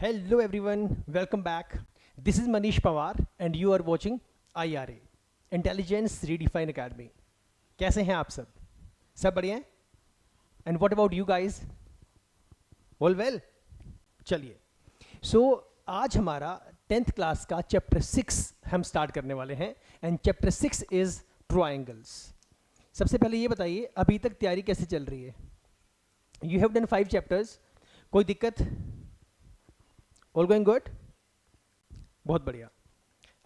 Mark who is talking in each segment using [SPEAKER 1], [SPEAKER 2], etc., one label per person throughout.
[SPEAKER 1] Hello everyone, welcome back. This is Manish Pawar and you are watching IRA Intelligence Redefine Academy. कैसे हैं आप सब बढ़िया हैं? And what about you guys? All well? चलिए. So आज हमारा 10th क्लास का चैप्टर 6 हम स्टार्ट करने वाले हैं एंड चैप्टर 6 इज ट्रायंगल्स. सबसे पहले ये बताइए अभी तक तैयारी कैसे चल रही है? You have done 5 chapters. कोई दिक्कत? All going good? बहुत बढ़िया.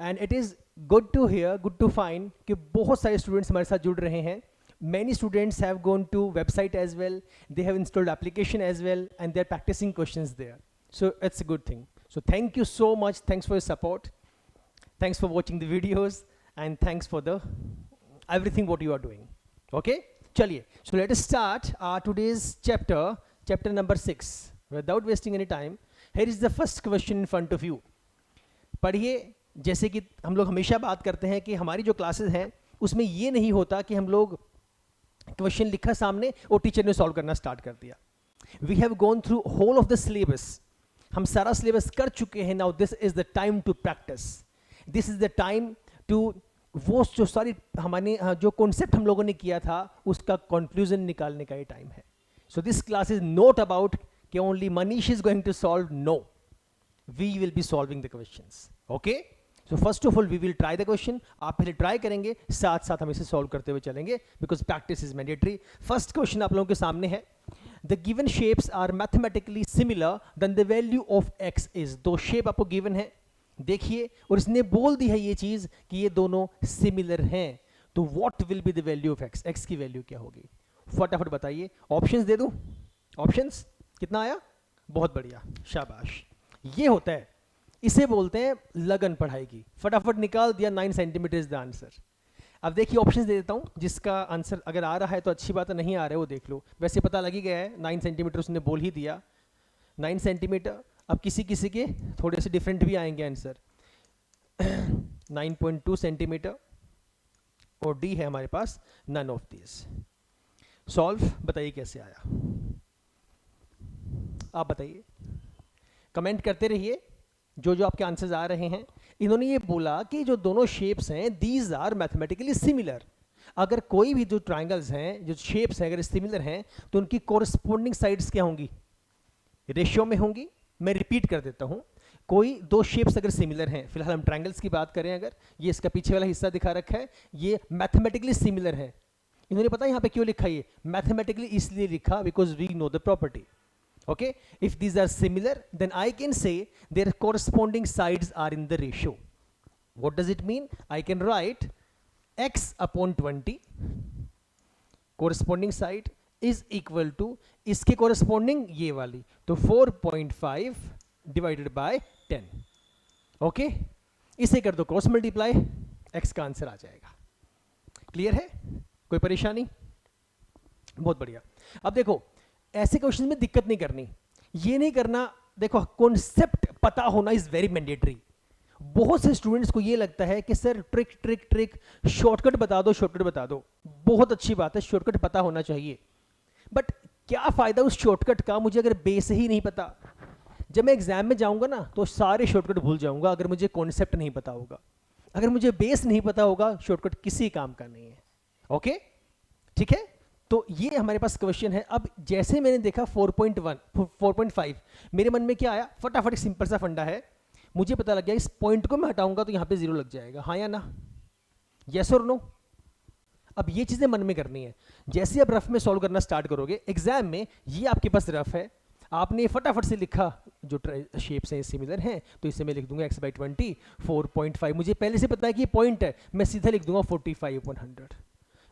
[SPEAKER 1] And it is good to hear, good to find कि बहुत सारे स्टूडेंट्स हमारे साथ जुड़ रहे हैं. Many students have gone to website as well. They have installed application as well, and they're practicing questions there. So it's a good thing. So thank you so much. Thanks for your support. Thanks for watching the videos, and thanks for the everything what you are doing. Okay? चलिए. So let us start today's chapter number 6. Without wasting any time, here is the first question in front of you. पढ़िए. जैसे कि हम लोग हमेशा बात करते हैं कि हमारी जो क्लासेस हैं उसमें ये नहीं होता कि हम लोग क्वेश्चन लिखा सामने और टीचर ने सॉल्व करना स्टार्ट कर दिया. We have gone through whole of the syllabus. हम सारा सिलेबस कर चुके हैं. Now this is the time to practise. This is the time to वो जो सारी हमारे जो कॉन्सेप्ट हम लोगों ने किया था उसका कंक्लूजन निकालने का ये टाइम है. So this class is not about कि only Manish is going to solve. No, we will be solving the questions. Okay? So first of all we will try the question. आप पहले ट्राई करेंगे, साथ साथ हम इसे सॉल्व करते हुए चलेंगे because practice is mandatory. First question आप लोगों के सामने है. The given shapes are mathematically similar then the value of x is. दो शेप आपको गिवन है, देखिए, और इसने बोल दी है ये चीज कि ये दोनों सिमिलर हैं. तो what will be the value of x? X की वैल्यू क्या होगी? फटाफट बताइए. ऑप्शंस दे दूं? ऑप्शंस कितना आया? बहुत बढ़िया, शाबाश. ये होता है, इसे बोलते हैं लगन पढ़ाई की. फटाफट निकाल दिया. 9 सेंटीमीटर इज द आंसर. अब देखिए ऑप्शंस दे देता हूँ. जिसका आंसर अगर आ रहा है तो अच्छी बात है, नहीं आ रहा है वो देख लो. वैसे पता लग ही गया है, 9 सेंटीमीटर उसने बोल ही दिया. 9 सेंटीमीटर. अब किसी किसी के थोड़े से डिफरेंट भी आएंगे आंसर. 9.2 सेंटीमीटर और डी है हमारे पास नन ऑफ दिस. सॉल्व बताइए कैसे आया. आप बताइए, कमेंट करते रहिए जो जो आपके आंसर्स आ रहे हैं. इन्होंने ये बोला कि जो दोनों शेप्स हैं दीज आर मैथमेटिकली सिमिलर. अगर कोई भी जो ट्राइंगल्स हैं, जो शेप्स हैं, अगर सिमिलर हैं तो उनकी कोरस्पोंडिंग साइड्स क्या होंगी? रेशियो में होंगी. मैं रिपीट कर देता हूं. कोई दो शेप्स अगर सिमिलर हैं, फिलहाल हम ट्राइंगल्स की बात करें, अगर ये इसका पीछे वाला हिस्सा दिखा रखा है, ये मैथमेटिकली सिमिलर है. इन्होंने पता यहां पे क्यों लिखा? ये मैथमेटिकली इसलिए लिखा because we know the property. Okay, if these are similar then I can say their corresponding sides are in the ratio. What does it mean? I can write x upon 20 corresponding side is equal to इसके corresponding ये वाली, तो 4.5 divided by 10. Okay, इसे कर दो cross multiply, x का answer आ जाएगा. Clear है? कोई परेशानी? बहुत बढ़िया. अब देखो, ऐसे क्वेश्चन में दिक्कत नहीं करनी. ये नहीं करना. देखो, कॉन्सेप्ट पता होना इज वेरी मैंडेटरी. बहुत से स्टूडेंट्स को ये लगता है कि sir trick trick trick, shortcut बता दो, शॉर्टकट बता दो. बहुत अच्छी बात है, शॉर्टकट पता होना चाहिए. बट क्या फायदा उस शॉर्टकट का मुझे अगर बेस ही नहीं पता? जब मैं एग्जाम में जाऊंगा ना तो सारे शॉर्टकट भूल जाऊंगा अगर मुझे कॉन्सेप्ट नहीं पता होगा. अगर मुझे बेस नहीं पता होगा, शॉर्टकट किसी काम का नहीं है. ओके, ठीक है? तो ये हमारे पास क्वेश्चन है. अब जैसे मैंने देखा 4.1 4.5, मेरे मन में क्या आया? फटाफट सिंपल सा फंडा है, मुझे पता लग गया इस पॉइंट को मैं हटाऊंगा तो यहां पे 0 लग जाएगा. हाँ या ना? यस और नो? अब ये चीजें मन में करनी है. जैसे आप रफ में सॉल्व करना स्टार्ट करोगे एग्जाम में, ये आपके पास रफ है, आपने फटाफट से लिखा जो शेप्स हैं सिमिलर हैं, तो इसे मैं लिख दूंगा x/20 4.5. मुझे पहले से पता है कि ये पॉइंट है, मैं सीधा लिख दूंगा 45/100.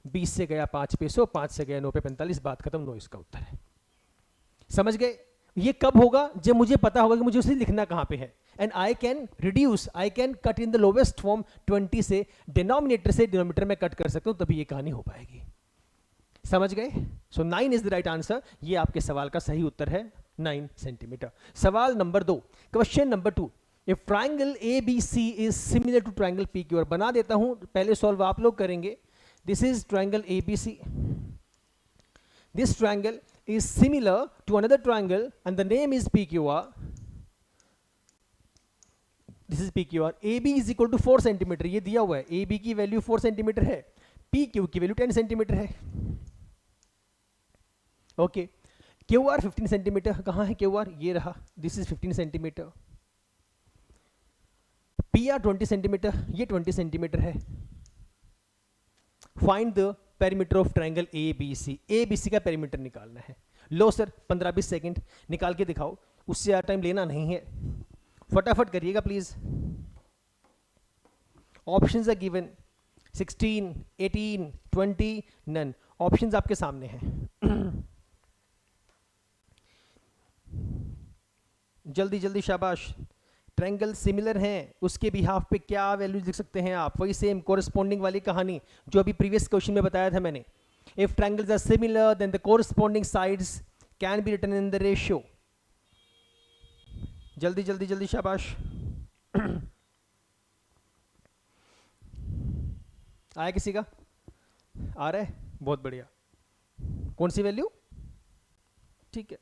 [SPEAKER 1] 20 से गया 5 पे 100, 5 से गया 9 पे 45, बात खत्म. 9 इसका उत्तर है. समझ गए? ये कब होगा? जब मुझे पता होगा कि मुझे उसे लिखना कहां पे है. And I can reduce, I can cut in the lowest form. 20 से डिनोमिनेटर से डिनोमिनेटर में कट कर सकता हूं, तभी ये कहानी हो पाएगी. समझ गए? सो 9 इज द राइट आंसर. ये आपके सवाल का सही उत्तर है, 9 सेंटीमीटर. सवाल number 2, question number 2. If triangle ABC is similar to triangle PQR. बना देता हूं, पहले सॉल्व आप लोग करेंगे. This is triangle ABC. This triangle is similar to another triangle and the name is PQR. This is P Q R, A B is equal to 4 centimetre, ये दिया हुआ है, ए बी की वैल्यू 4 सेंटीमीटर है, P Q की value 10 centimetre है। Okay, Q R 15 centimetre, कहाँ है क्यू आर, ये रहा, this is 15 centimetre. P R 20 centimetre, ये 20 सेंटीमीटर है। Find the perimeter of triangle A B C, A B C का पेरीमीटर निकालना है। लो सर 15-20 सेकंड निकाल के दिखाओ, उससे ज़्यादा टाइम लेना नहीं है, फटाफट करिएगा please. Options are given 16, 18, 20, none. Options आपके सामने हैं। जल्दी जल्दी शाबाश। ट्रायंगल सिमिलर हैं, उसके बिहाफ पे क्या वैल्यूज लिख सकते हैं आप, वही सेम कोरस्पॉन्डिंग वाली कहानी जो अभी प्रीवियस क्वेश्चन में बताया था मैंने। If triangles are similar then the corresponding sides can be written in the ratio. जल्दी जल्दी जल्दी शाबाश। आया किसी का, आ रहा है, बहुत बढ़िया। कौन सी वैल्यू, ठीक है,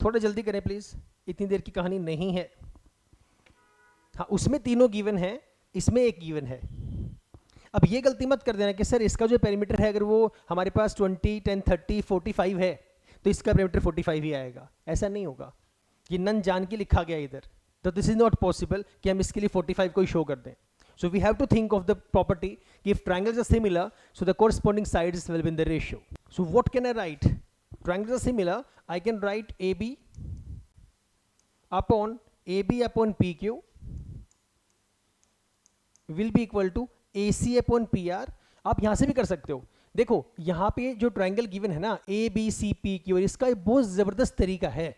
[SPEAKER 1] थोड़ा जल्दी करें प्लीज, इतनी देर की कहानी नहीं है। हाँ, उसमें तीनों गिवन है, इसमें एक गिवन है। अब ये गलती मत कर देना कि सर इसका जो पेरीमीटर है अगर वो हमारे पास 20, 10, 30, 45 है तो इसका पेरीमीटर 45 ही आएगा, ऐसा नहीं होगा। ये नन जान के लिखा गया इधर, तो दिस इज नॉट पॉसिबल कि हम इसके लिए 45 को ही शो कर दें। So we have to think of the property कि if triangles are similar so the corresponding sides will be in the ratio. So what can I write, triangles are similar, I can write A B upon A B upon P Q will be equal to A C upon P R. आप यहां से भी कर सकते हो, देखो यहां पे जो ट्रायंगल गिवन है ना A B C P Q, इसका एक बहुत जबरदस्त तरीका है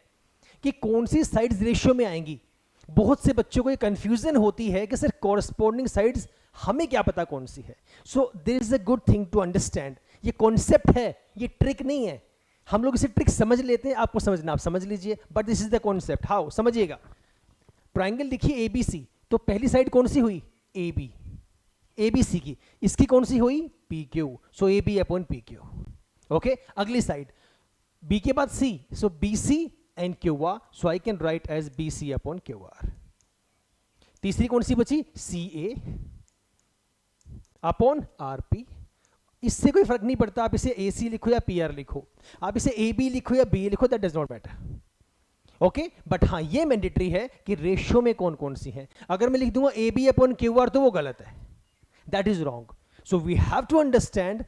[SPEAKER 1] कि कौन सी साइड्स रेशियो में आएंगी। बहुत से बच्चों को ये कंफ्यूजन होती है कि सर कॉरस्पॉन्डिंग साइड्स हमें क्या पता कौन सी है। So there is a good thing to understand, ये कॉन्सेप्ट है, ये ट्रिक नहीं है। हम लोग इसे ट्रिक समझ लेते हैं, आपको समझना आप समझ लीजिए, but this is the concept. How, समझिएगा। ट्रायंगल देखिए ए बी सी, तो पहली साइड कौन सी हुई, ए बी, ए बी सी की, इसकी कौन सी हुई, P Q, so A B upon P Q. Okay, अगली साइड बी के बाद C, so B C and Q R, so I can write as B C upon Q R. तीसरी कौन सी बची, C A upon R P. इससे कोई फर्क नहीं पड़ता आप इसे ए सी लिखो या पी आर लिखो, आप इसे ए बी लिखो या बी लिखो, that does not matter. Okay, but हाँ ये मैंडेटरी है कि रेशियो में कौन कौन सी है। अगर मैं लिख दूंगा A B upon Q R तो वो गलत है, that is wrong. So we have to understand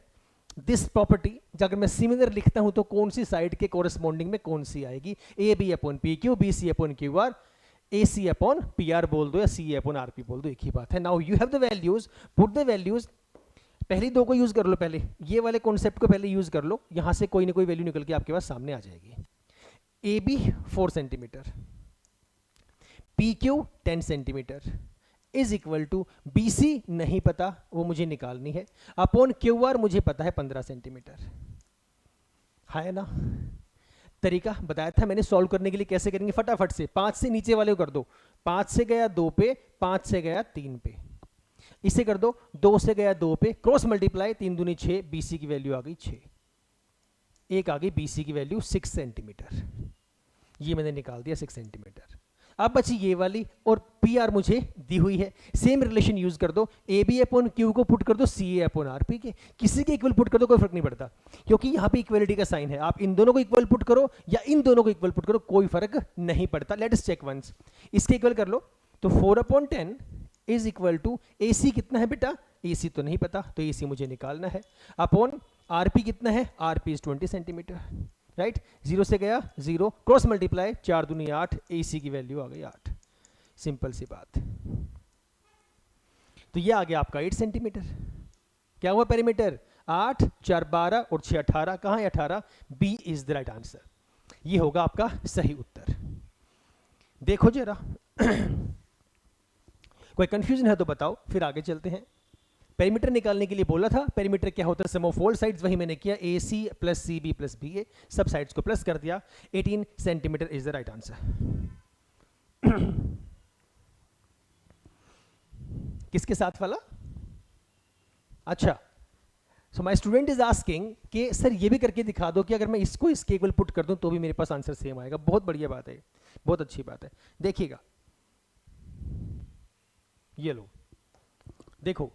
[SPEAKER 1] this property. अगर मैं सिमिलर लिखता हूं तो कौन सी साइड के कोरस्पॉन्डिंग में कौन सी आएगी, A B upon P Q, B C upon Q R, A C upon P R बोल दो या सी अपॉन आर पी बोल दो, एक ही बात है। Now you have the values, put the values. पहली दो को यूज कर लो, पहले ये वाले कॉन्सेप्ट को पहले यूज कर लो, यहां से कोई ना कोई वैल्यू निकल के आपके पास सामने आ जाएगी। A B 4 centimetre, P Q 10 centimetre is equal to B C नहीं पता, वो मुझे निकालनी है, अपॉन क्यू आर मुझे पता है 15 सेंटीमीटर है ना। तरीका बताया था मैंने सॉल्व करने के लिए, कैसे करेंगे, फटाफट से 5 से नीचे वाले को कर दो, 5 से गया 2 पे, 5 से गया 3 पे, इसे कर दो 2 से गया 2 पे, क्रॉस मल्टीप्लाई, 3 दूनी 6, बीसी की वैल्यू आ गई 6, एक आ गई बीसी की वैल्यू 6 सेंटीमीटर, ये मैंने निकाल दिया 6 सेंटीमीटर। अब बची ये वाली और पी आर मुझे दी हुई है, सेम रिलेशन यूज कर दो, ए बी अपॉन क्यू को पुट कर दो सी ए अपॉन आर पी के, किसी के इक्वल पुट कर दो, कोई फर्क नहीं पड़ता, क्योंकि यहाँ पे इक्वलिटी का साइन है। आप इन दोनों को इक्वल पुट करो या इन दोनों को इक्वल पुट करो, कोई फर्क नहीं पड़ता। लेट अस चेक वंस, इसके इक्वल कर लो, तो 4/10 इज इक्वल टू ए सी कितना है बेटा, ए सी तो नहीं पता, तो ए सी मुझे निकालना है, अपॉन आर पी कितना है, R P is 20 centimetre, right. 0 से गया 0, क्रॉस मल्टीप्लाई, 4 दूनी 8, ए सी की वैल्यू आ गई 8, सिंपल सी बात। तो ये आ गया आपका 8 सेंटीमीटर। क्या हुआ पेरीमीटर, 8, 4 12 और 6 18, कहाँ है 18, B is the right answer, ये होगा आपका सही उत्तर। देखो जरा कोई कंफ्यूजन है तो बताओ, फिर आगे चलते हैं। पेरीमीटर निकालने के लिए बोला था, पेरीमीटर क्या होता है, सम ऑफ ऑल साइड्स, वही मैंने किया, A C plus C B plus B A, सब साइड्स को प्लस कर दिया, 18 centimetre is the right answer. किसके साथ वाला, अच्छा, so my student is asking कि सर ये भी करके दिखा दो कि अगर मैं इसको इसके इक्वल पुट कर दूं तो भी मेरे पास आंसर सेम आएगा। बहुत बढ़िया बात है, बहुत अच्छी बात है। देखिएगा ये लो, देखो,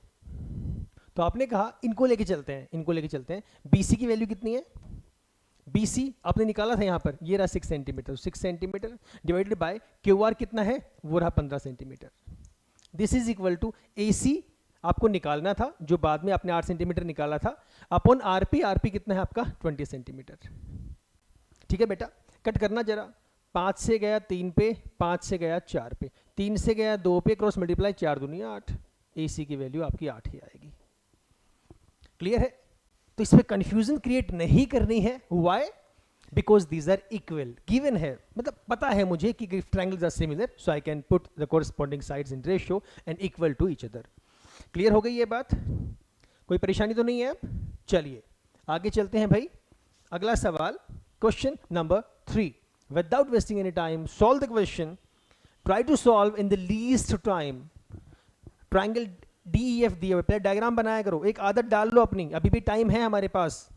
[SPEAKER 1] तो आपने कहा इनको लेके चलते हैं, इनको लेके चलते हैं। BC की वैल्यू कितनी है? BC आपने निकाला था यहाँ पर, ये रहा 6 centimetre, 6 centimetre divided by QR कितना है, वो रहा 15 centimetre. This is equal to AC आपको निकालना था, जो बाद में आपने 8 सेंटीमीटर निकाला था, अपॉन RP, RP कितना है आपका 20 सेंटीमीटर। ठीक है बेटा, कट करना जरा, 5 से गया 3 पे, 5 से गया 4 पे, 3 से गया 2 पे, क्रॉस मल्टीप्लाई 4 दूनी 8, AC की वैल्यू आपकी 8 ही आएगी। क्लियर है? तो इसमें कंफ्यूजन क्रिएट नहीं करनी है। Why? Because these are equal, given है, मतलब पता है मुझे कि triangles are similar, so I can put the corresponding sides in ratio and equal to each other. Clear हो गई ये बात? कोई परेशानी तो नहीं है? अब चलिए आगे चलते हैं भाई। अगला सवाल, question number 3। Without wasting any time solve the question, try to solve in the least time. Triangle DEF दिए हुए, पहले डायग्राम बनाया करो, एक आदत डाल लो अपनी, अभी भी टाइम है हमारे पास,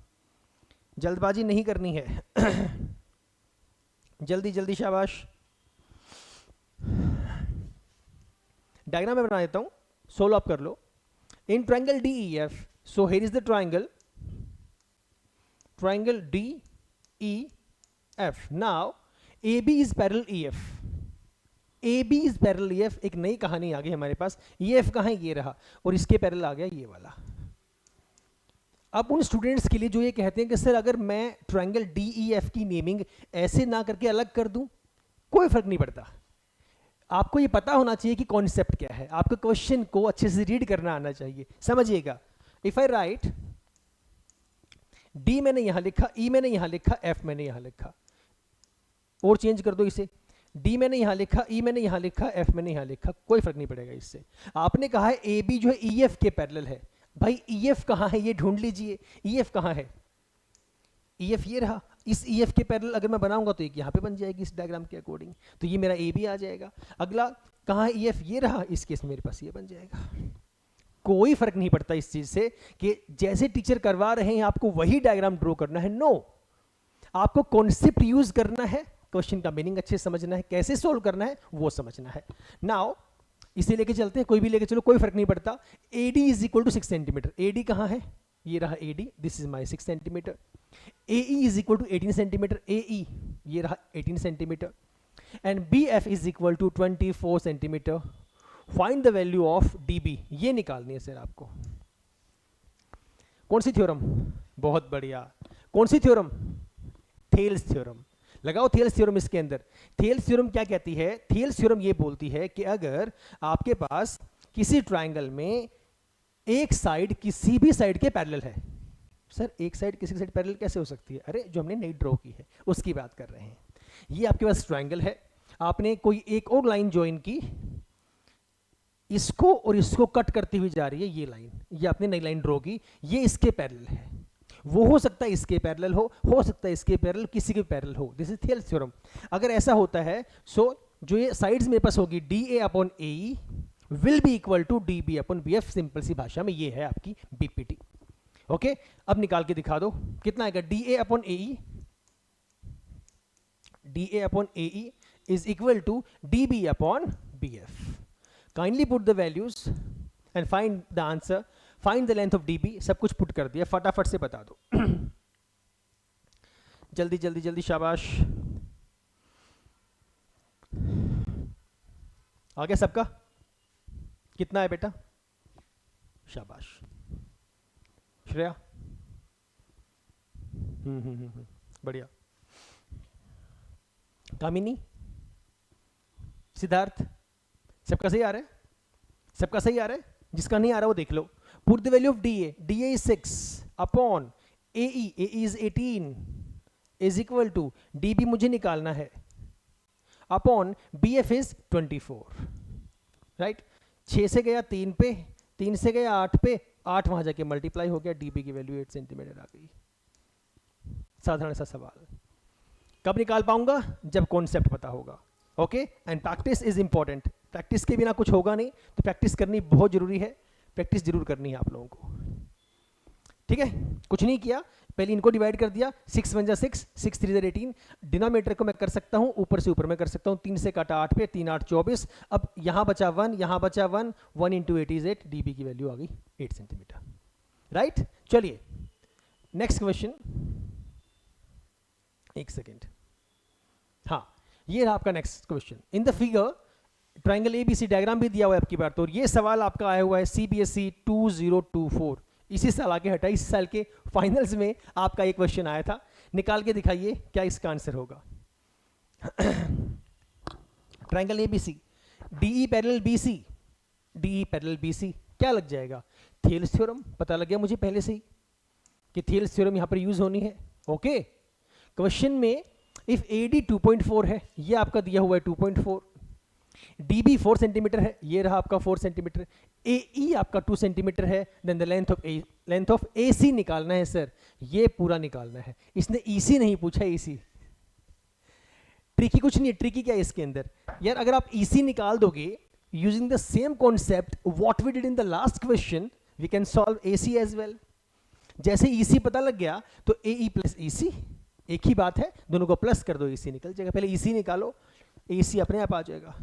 [SPEAKER 1] जल्दबाजी नहीं करनी है। जल्दी जल्दी, शाबाश। डायग्राम में बना देता हूं, सोल्व अप कर लो। In triangle DEF, so here is the triangle DEF। Now AB is parallel EF, AB is parallel EF। एक नई कहानी आ गई हमारे पास, EF कहाँ है, ये रहा, और इसके पैरेलल आ गया ये वाला। अब उन स्टूडेंट्स के लिए जो ये कहते हैं कि सर अगर मैं ट्रायंगल DEF की नेमिंग ऐसे ना करके अलग कर दूं, कोई फर्क नहीं पड़ता। आपको ये पता होना चाहिए कि कॉन्सेप्ट क्या है, आपको क्वेश्चन को अच्छे से रीड करना आना चाहिए। समझिएगा, इफ आई राइट D मैंने यहां लिखा, E मैंने यहां लिखा, F मैंने यहां लिखा, और चेंज कर दो इसे, D मैंने यहां लिखा, E मैंने यहां लिखा, F मैंने यहां लिखा, कोई फर्क नहीं पड़ेगा इससे। आपने कहा है AB जो है EF के पैरेलल है, भाई EF कहां है ये ढूंढ लीजिए। EF कहां है? EF ये रहा, इस EF के पैरेलल अगर मैं बनाऊंगा तो एक यहां पे बन जाएगी इस डायग्राम के अकॉर्डिंग, तो ये मेरा AB आ जाएगा। अगला कहां है EF, ये रहा, इस केस में मेरे पास ये बन जाएगा। कोई फर्क नहीं पड़ता इस चीज से कि जैसे टीचर करवा रहे हैं आपको वही डायग्राम ड्रॉ करना है, नो, आपको कॉन्सेप्ट यूज करना है, क्वेश्चन का मीनिंग अच्छे से समझना है, कैसे सोल्व करना है वो समझना है। नाउ इसे लेके चलते हैं, कोई भी लेके चलो, कोई फर्क नहीं पड़ता। AD is equal to 6 centimetre, AD कहां है, ये रहा AD, this is my 6 centimetre. AE is equal to 18 centimetre, AE ये रहा 18 centimetre, and BF is equal to 24 centimetre. Find the value of DB, ये निकालनी है सर आपको। कौन सी थ्योरम? बहुत बढ़िया, कौन सी थ्योरम? Thales theorem. लगाओ थेल्स थ्योरम इसके अंदर। थेल्स थ्योरम क्या कहती है? थेल्स थ्योरम ये बोलती है कि अगर आपके पास किसी ट्रायंगल में एक साइड किसी भी साइड के पैरेलल है, सर एक साइड किसी साइड पैरेलल कैसे हो सकती है? अरे जो हमने नई ड्रॉ की है उसकी बात कर रहे हैं। ये आपके पास ट्रायंगल है, आपने कोई एक और लाइन ज्वाइन की, इसको और इसको कट करती हुई जा रही है ये लाइन, ये आपने नई लाइन ड्रॉ की, ये इसके पैरेलल है। वो हो सकता है इसके पैरेलल हो सकता है इसके पैरेलल, किसी के पैरेलल हो। This is Thales theorem. अगर ऐसा होता है सो जो ये साइड्स मेरे पास होगी DA upon AE will be equal to DB upon BF। Simple सी भाषा में ये है आपकी BPT। ओके, अब निकाल के दिखा दो कितना आएगा। DA upon AE, DA upon AE is equal to DB upon BF। Kindly put the values and find the answer. Find the length of DB, सब कुछ पुट कर दिया, फटाफट से बता दो। जल्दी जल्दी जल्दी, शाबाश। आ गया सबका? कितना है बेटा? शाबाश। श्रेया, बढ़िया। कामिनी, सिद्धार्थ, सबका सही आ रहा है? सबका सही आ रहा है? जिसका नहीं आ रहा वो देख लो। Put the value of DA. DA is 6 upon AE. AE is 18 is equal to DB मुझे निकालना है upon BF is 24. Right? 6 से गया 3 पे, 3 से गया 8 पे, 8 वहां जाके मल्टीप्लाई हो गया, DB की वैल्यू 8 सेंटीमीटर आ गई। साधारण सा सवाल। कब निकाल पाऊंगा? जब कॉन्सेप्ट पता होगा। Okay, and practice is important. Practice के बिना कुछ होगा नहीं, तो प्रैक्टिस करनी बहुत जरूरी है, प्रैक्टिस जरूर करनी है आप लोगों को। ठीक है, कुछ नहीं किया, पहले इनको डिवाइड कर दिया, 6 1 जा 6, 6 3 जा 18, डिनोमिनेटर को मैं कर सकता हूँ ऊपर से ऊपर में कर सकता हूँ, 3 से काटा 8 पे, 3 8 24, अब यहाँ बचा 1, यहाँ बचा 1, 1 इंटू 8 इज 8, डीबी की वैल्यू आ गई 8 सेंटीमीटर, राइट। चलिए नेक्स्ट क्वेश्चन, एक सेकेंड, हाँ ये रहा आपका next question. In the figure triangle ABC diagram भी दिया हुआ है आपकी बार, तो ये सवाल आपका आया हुआ है सीबीएसई 2024, इसी साल आगे हटा, इस साल के फाइनल्स में आपका एक क्वेश्चन आया था, निकाल के दिखाइए क्या इसका आंसर होगा। Triangle A B C, D E parallel B C, D E parallel B C क्या लग जाएगा, थेल्स थ्योरम, पता लग गया मुझे पहले से ही कि थेल्स थ्योरम यहां पर यूज होनी है। ओके, क्वेश्चन में इफ एडी 2.4 है, ये आपका दिया हुआ है 2.4, डीबी 4 सेंटीमीटर है, ये रहा आपका 4 सेंटीमीटर, एई आपका 2 सेंटीमीटर है, then the length of A C निकालना है सर, ये पूरा निकालना है, इसने ईसी नहीं पूछा, ईसी ट्रिकी कुछ नहीं है, ट्रिकी क्या है इसके अंदर यार, अगर आप ईसी निकाल दोगे using the same concept what we did in the last question, we can solve A C as well. जैसे ईसी पता लग गया तो एई प्लस ईसी एक ही बात है, दोनों को प्लस कर दो, ईसी निकल जाएगा, पहले ईसी निकालो, एसी अपने आप आ जाएगा।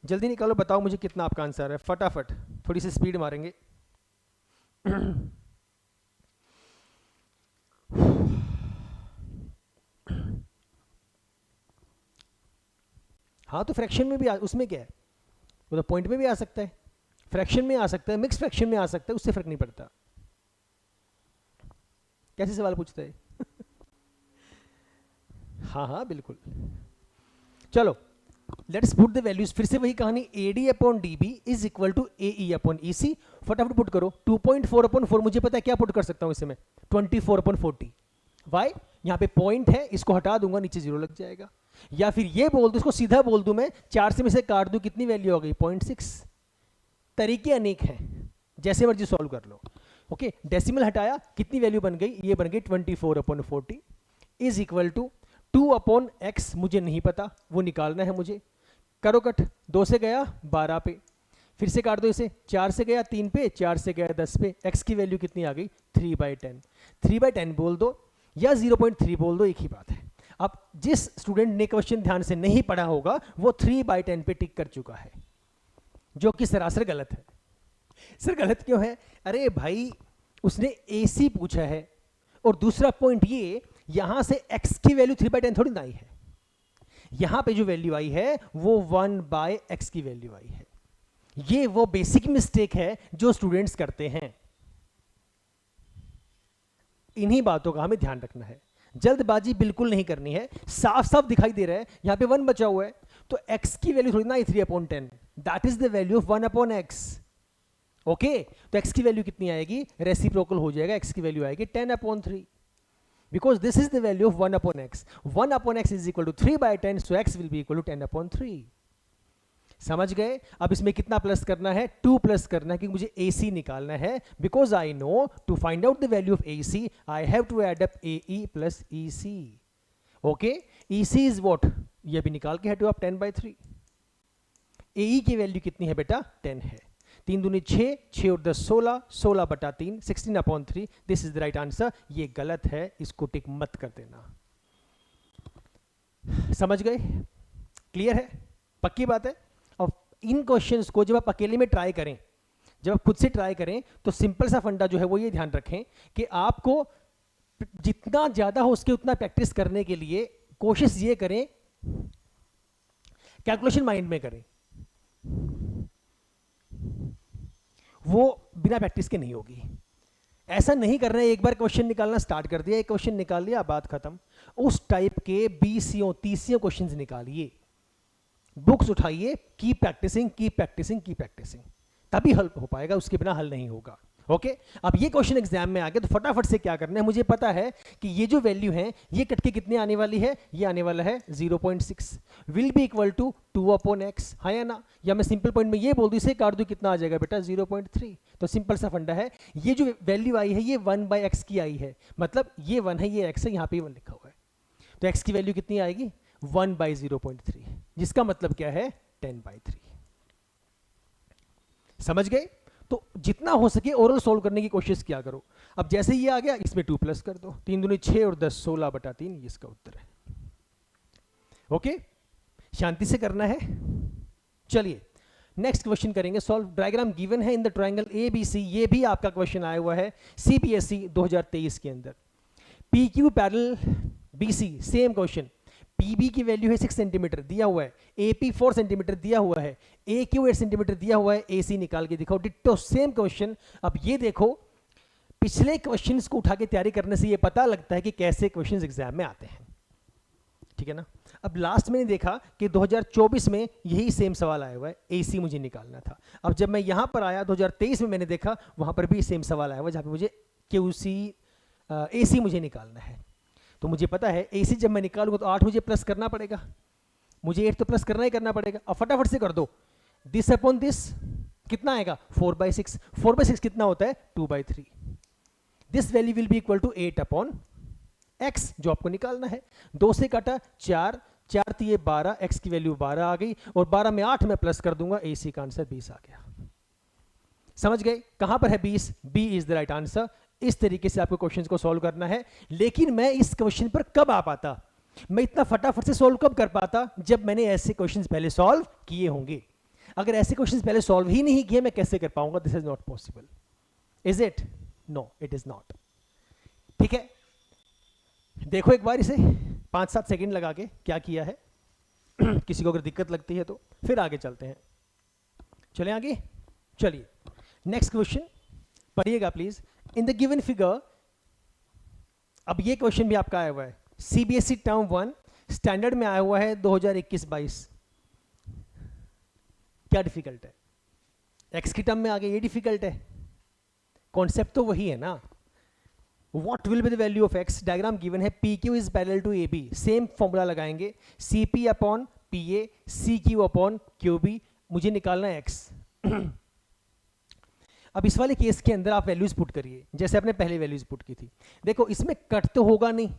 [SPEAKER 1] जल्दी निकालो, बताओ मुझे कितना आपका आंसर है, फटाफट, थोड़ी सी स्पीड मारेंगे। हाँ तो फ्रैक्शन में भी उसमें क्या है, वो तो पॉइंट में भी आ सकता है, फ्रैक्शन में आ सकता है, मिक्स फ्रैक्शन में आ सकता है, उससे फर्क नहीं पड़ता। कैसे सवाल पूछता है? हाँ हाँ बिल्कुल, चलो लेट्स पुट द वैल्यूज, फिर से वही कहानी, AD upon DB is equal to AE upon EC, फटाफट पुट करो। 2.4 अपॉन 4 मुझे पता है क्या पुट कर सकता हूं इसे मैं, 24 अपॉन 40, वाई यहाँ पे पॉइंट है, इसको हटा दूंगा, नीचे 0 लग जाएगा, या फिर ये बोल दूं, इसको सीधा बोल दूं मैं, 4 से में से काट दूं, कितनी वैल्यू आ गई 0.6। तरीके अनेक हैं, जैसे मर्जी सॉल्व कर लो। ओके, डेसिमल हटाया, कितनी वैल्यू बन गई, ये बन गई 24 upon 40 is equal to 2 upon x, मुझे नहीं पता, वो निकालना है मुझे, करो कट, 2 से गया 12 पे, फिर से काट दो इसे, 4 से गया 3 पे, 4 से गया 10 पे, x की वैल्यू कितनी आ गई 3/10, 3/10 बोल दो या 0.3 बोल दो, एक ही बात है। अब जिस स्टूडेंट ने क्वेश्चन ध्यान से नहीं पढ़ा होगा वो 3/10 पे टिक कर चुका है, जो कि सरासर गलत है। सर गलत क्यों है, अरे भाई उसने AC पूछा है, और दूसरा पॉइंट ये, यहां से x की वैल्यू 3/10 थोड़ी ना आई है, यहां पे जो वैल्यू आई है वो 1/x की वैल्यू आई है। ये वो बेसिक मिस्टेक है जो स्टूडेंट्स करते हैं, इन्हीं बातों का हमें ध्यान रखना है, जल्दबाजी बिल्कुल नहीं करनी है। साफ साफ दिखाई दे रहा है यहां पे 1 बचा हुआ है, तो x की वैल्यू थोड़ी ना आई 3/10, that is the value of 1/x। Okay, तो x की वैल्यू कितनी आएगी, रेसिप्रोकल हो जाएगा, x की वैल्यू आएगी 10/3, because this is the value of 1/x, 1/x is equal to 3/10, so x will be equal to 10/3। समझ गए? अब इसमें कितना प्लस करना है, 2 प्लस करना है, क्योंकि मुझे AC निकालना है, because I know to find out the value of AC I have to add up AE plus EC। okay, EC is what, ये भी निकाल के हटो आप 10/3, AE की वैल्यू कितनी है बेटा 10 है, 3 दूनी 6, 6 और 10 16, 16/3, 16/3, this is the right answer. ये गलत है, इसको टिक मत कर देना। समझ गए? क्लियर है? पक्की बात है? और इन क्वेश्चंस को जब आप अकेले में ट्राई करें, जब आप खुद से ट्राई करें, तो सिंपल सा फंडा जो है वो ये ध्यान रखें कि आपको जितना ज्यादा हो सके उतना प्रैक्टिस करने के लिए कोशिश ये करें, कैलकुलेशन माइंड में करें, वो बिना प्रैक्टिस के नहीं होगी। ऐसा नहीं करना है एक बार क्वेश्चन निकालना स्टार्ट कर दिया, एक क्वेश्चन निकाल लिया, बात खत्म। उस टाइप के 20 30 क्वेश्चंस निकालिए, बुक्स उठाइए, keep practising keep practising keep practising, तभी हल हो पाएगा, उसके बिना हल नहीं होगा। ओके, अब ये क्वेश्चन एग्जाम में आ गया तो फटाफट से क्या करना है, मुझे पता है कि ये जो वैल्यू है ये कट के कितने आने वाली है, ये आने वाला है 0.6, will be equal to 2/x, हाँ या ना, या मैं सिंपल पॉइंट में ये बोल दूं, इसे काट दूं, कितना आ जाएगा बेटा 0.3। तो सिंपल सा फंडा है, ये जो वैल्यू आई है ये 1/x की आई है, मतलब ये 1 है, ये x है, यहाँ पे 1 लिखा हुआ है, तो x की वैल्यू कितनी आएगी 1/0.3, जिसका मतलब क्या है 10/3। समझ गए? तो जितना हो सके ओरल सोल्व करने की कोशिश किया करो। अब जैसे ये आ गया, इसमें 2 प्लस कर दो, 3 दूनी 6 और 10 16/3, ये इसका उत्तर है। ओके, शांति से करना है। चलिए नेक्स्ट क्वेश्चन करेंगे सॉल्व। डायग्राम गिवन है इन द ट्रायंगल ABC, ये भी आपका क्वेश्चन आया हुआ है CBSE 2023 के अंदर। PQ parallel BC, same question. PB की वैल्यू है 6 सेंटीमीटर दिया हुआ है, AP 4 सेंटीमीटर दिया हुआ है, AQ 8 सेंटीमीटर दिया हुआ है, AC निकाल के दिखाओ। Ditto same question. अब ये देखो, पिछले क्वेश्चंस को उठा के तैयारी करने से ये पता लगता है कि कैसे क्वेश्चंस एग्जाम में आते हैं, ठीक है ना। अब लास्ट मैंने देखा कि 2024 में यही सेम सवाल आया हुआ है, AC मुझे निकालना था। अब जब मैं यहां पर आया 2023 में, मैंने देखा वहां पर भी सेम सवाल आया हुआ है, जहां पे मुझे AC मुझे निकालना है। तो मुझे पता है AC जब मैं निकालूंगा तो 8 मुझे प्लस करना पड़ेगा, मुझे 8 तो प्लस करना ही करना पड़ेगा। अब फटाफट से कर दो, दिस अपॉन दिस कितना आएगा 4/6, 4/6 कितना होता है 2/3। This value will be equal to 8/x, जो आपको निकालना है। 2 से काटा 4, 4 3 12, x की वैल्यू 12 आ गई, और 12 में 8 में प्लस कर दूंगा, AC का आंसर 20 आ गया। समझ गए कहां पर है 20? B is the right answer. इस तरीके से आपको क्वेश्चंस को सॉल्व करना है। लेकिन मैं इस क्वेश्चन पर कब आ पाता, मैं इतना फटाफट से सॉल्व कब कर पाता, जब मैंने ऐसे क्वेश्चंस पहले सॉल्व किए होंगे। अगर ऐसे क्वेश्चंस पहले सॉल्व ही नहीं किए, मैं कैसे कर पाऊंगा? This is not possible, is it? No, it is not. ठीक है, देखो एक बार इसे 5-7 सेकंड लगा के क्या किया है। किसी को अगर दिक्कत लगती है तो फिर आगे चलते हैं। चलें आगे, चलिए नेक्स्ट क्वेश्चन पढ़िएगा please. In the given figure, अब ये क्वेश्चन भी आपका आया हुआ है CBSE टर्म 1, स्टैंडर्ड में आया हुआ है 2021-22। क्या डिफिकल्ट है? एक्स की टर्म में आ गया, ये डिफिकल्ट है। कॉन्सेप्ट तो वही है ना। What will be the value of x? Diagram given है, PQ is parallel to AB, same formula लगाएंगे, CP upon PA, CQ upon QB, मुझे निकालना है x। अब इस वाले केस के अंदर आप वैल्यूज पुट करिए जैसे आपने पहले वैल्यूज पुट की थी। देखो इसमें कट तो होगा नहीं,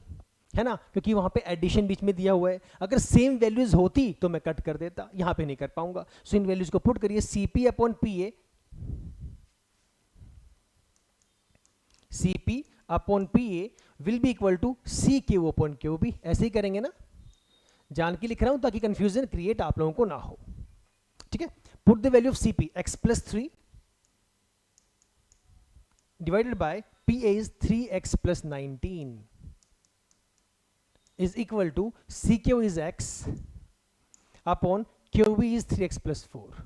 [SPEAKER 1] है ना, क्योंकि वहां पे एडिशन बीच में दिया हुआ है। अगर सेम वैल्यूज होती तो मैं कट कर देता, यहां पे नहीं कर पाऊंगा। सो इन वैल्यूज को पुट करिए, CP upon PA, CP upon PA will be equal to CQ upon QB। ऐसे ही करेंगे ना, जान के लिख रहा हूं ताकि कंफ्यूजन क्रिएट आप लोगों को ना हो। ठीक है, put the value of CP, x plus 3 divided by PA is 3x plus 19 is equal to CQ is x upon QB is 3x plus 4।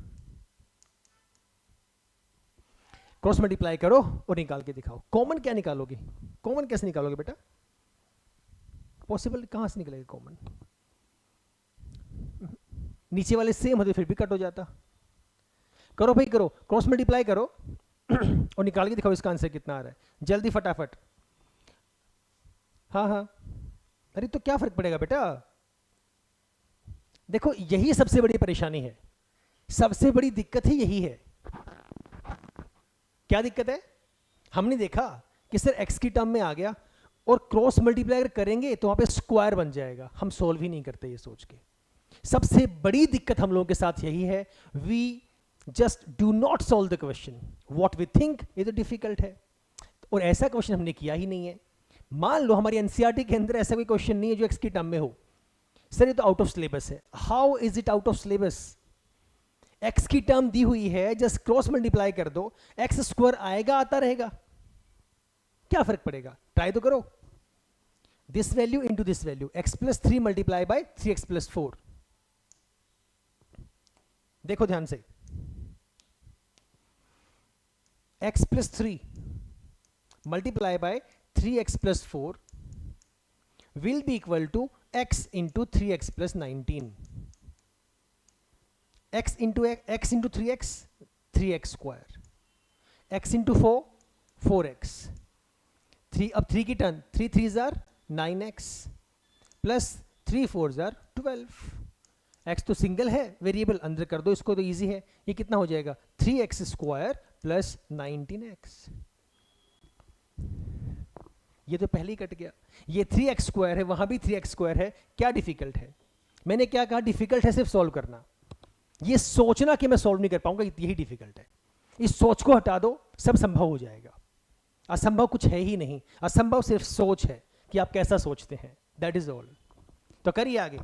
[SPEAKER 1] Cross multiply करो और निकाल के दिखाओ। कॉमन क्या निकालोगे? कॉमन कैसे निकालोगे बेटा? पॉसिबल कहां से निकलेगा कॉमन? नीचे वाले सेम होते फिर भी कट हो जाता। करो भाई करो, क्रॉस मल्टीप्लाई करो और निकाल के दिखाओ इसका आंसर कितना आ रहा है, जल्दी फटाफट। हाँ हाँ, अरे तो क्या फर्क पड़ेगा बेटा? देखो यही सबसे बड़ी परेशानी है, सबसे बड़ी दिक्कत ही यही है। क्या दिक्कत है? हमने देखा कि सर x की टर्म में आ गया और क्रॉस मल्टीप्लाई करेंगे तो वहां पे स्क्वायर बन जाएगा, हम सोल्व ही नहीं करते ये सोच के। सबसे बड़ी दिक्कत हम लोगों के साथ यही है, we just do not solve the question, what we think ये तो डिफिकल्ट है, और ऐसा क्वेश्चन हमने किया ही नहीं है। मान लो हमारी एनसीईआरटी के अंदर ऐसा कोई क्वेश्चन नहीं है जो x की टर्म में हो। सर ये तो आउट ऑफ सिलेबस है। How is it out of syllabus? x की टर्म दी हुई है, जस्ट क्रॉस मल्टीप्लाई कर दो, x स्क्वायर आएगा आता रहेगा, क्या फर्क पड़ेगा? ट्राई तो करो। This value into this value, x plus 3 multiply by 3x plus 4। देखो ध्यान से, x plus 3 multiply by 3x plus 4 will be equal to x into 3x plus 19। x into 3x 3x square, x into 4 4x, 3 अब 3 की turn, 3 3 जार 9x plus 3 4 जार 12। x तो single है variable, अंदर कर दो इसको तो इजी है। ये कितना हो जाएगा 3x स्क्वायर प्लस 19x। ये तो पहले ही कट गया। ये 3x स्क्वायर है, वहां भी 3x स्क्वायर है, क्या डिफिकल्ट है? मैंने क्या कहा? डिफिकल्ट है सिर्फ सॉल्व करना, ये सोचना कि मैं सॉल्व नहीं कर पाऊंगा, यही डिफिकल्ट है। इस सोच को हटा दो, सब संभव हो जाएगा। असंभव कुछ है ही नहीं, असंभव सिर्फ सोच है कि आप कैसा सोचते हैं, दैट इज ऑल। तो करिए आगे,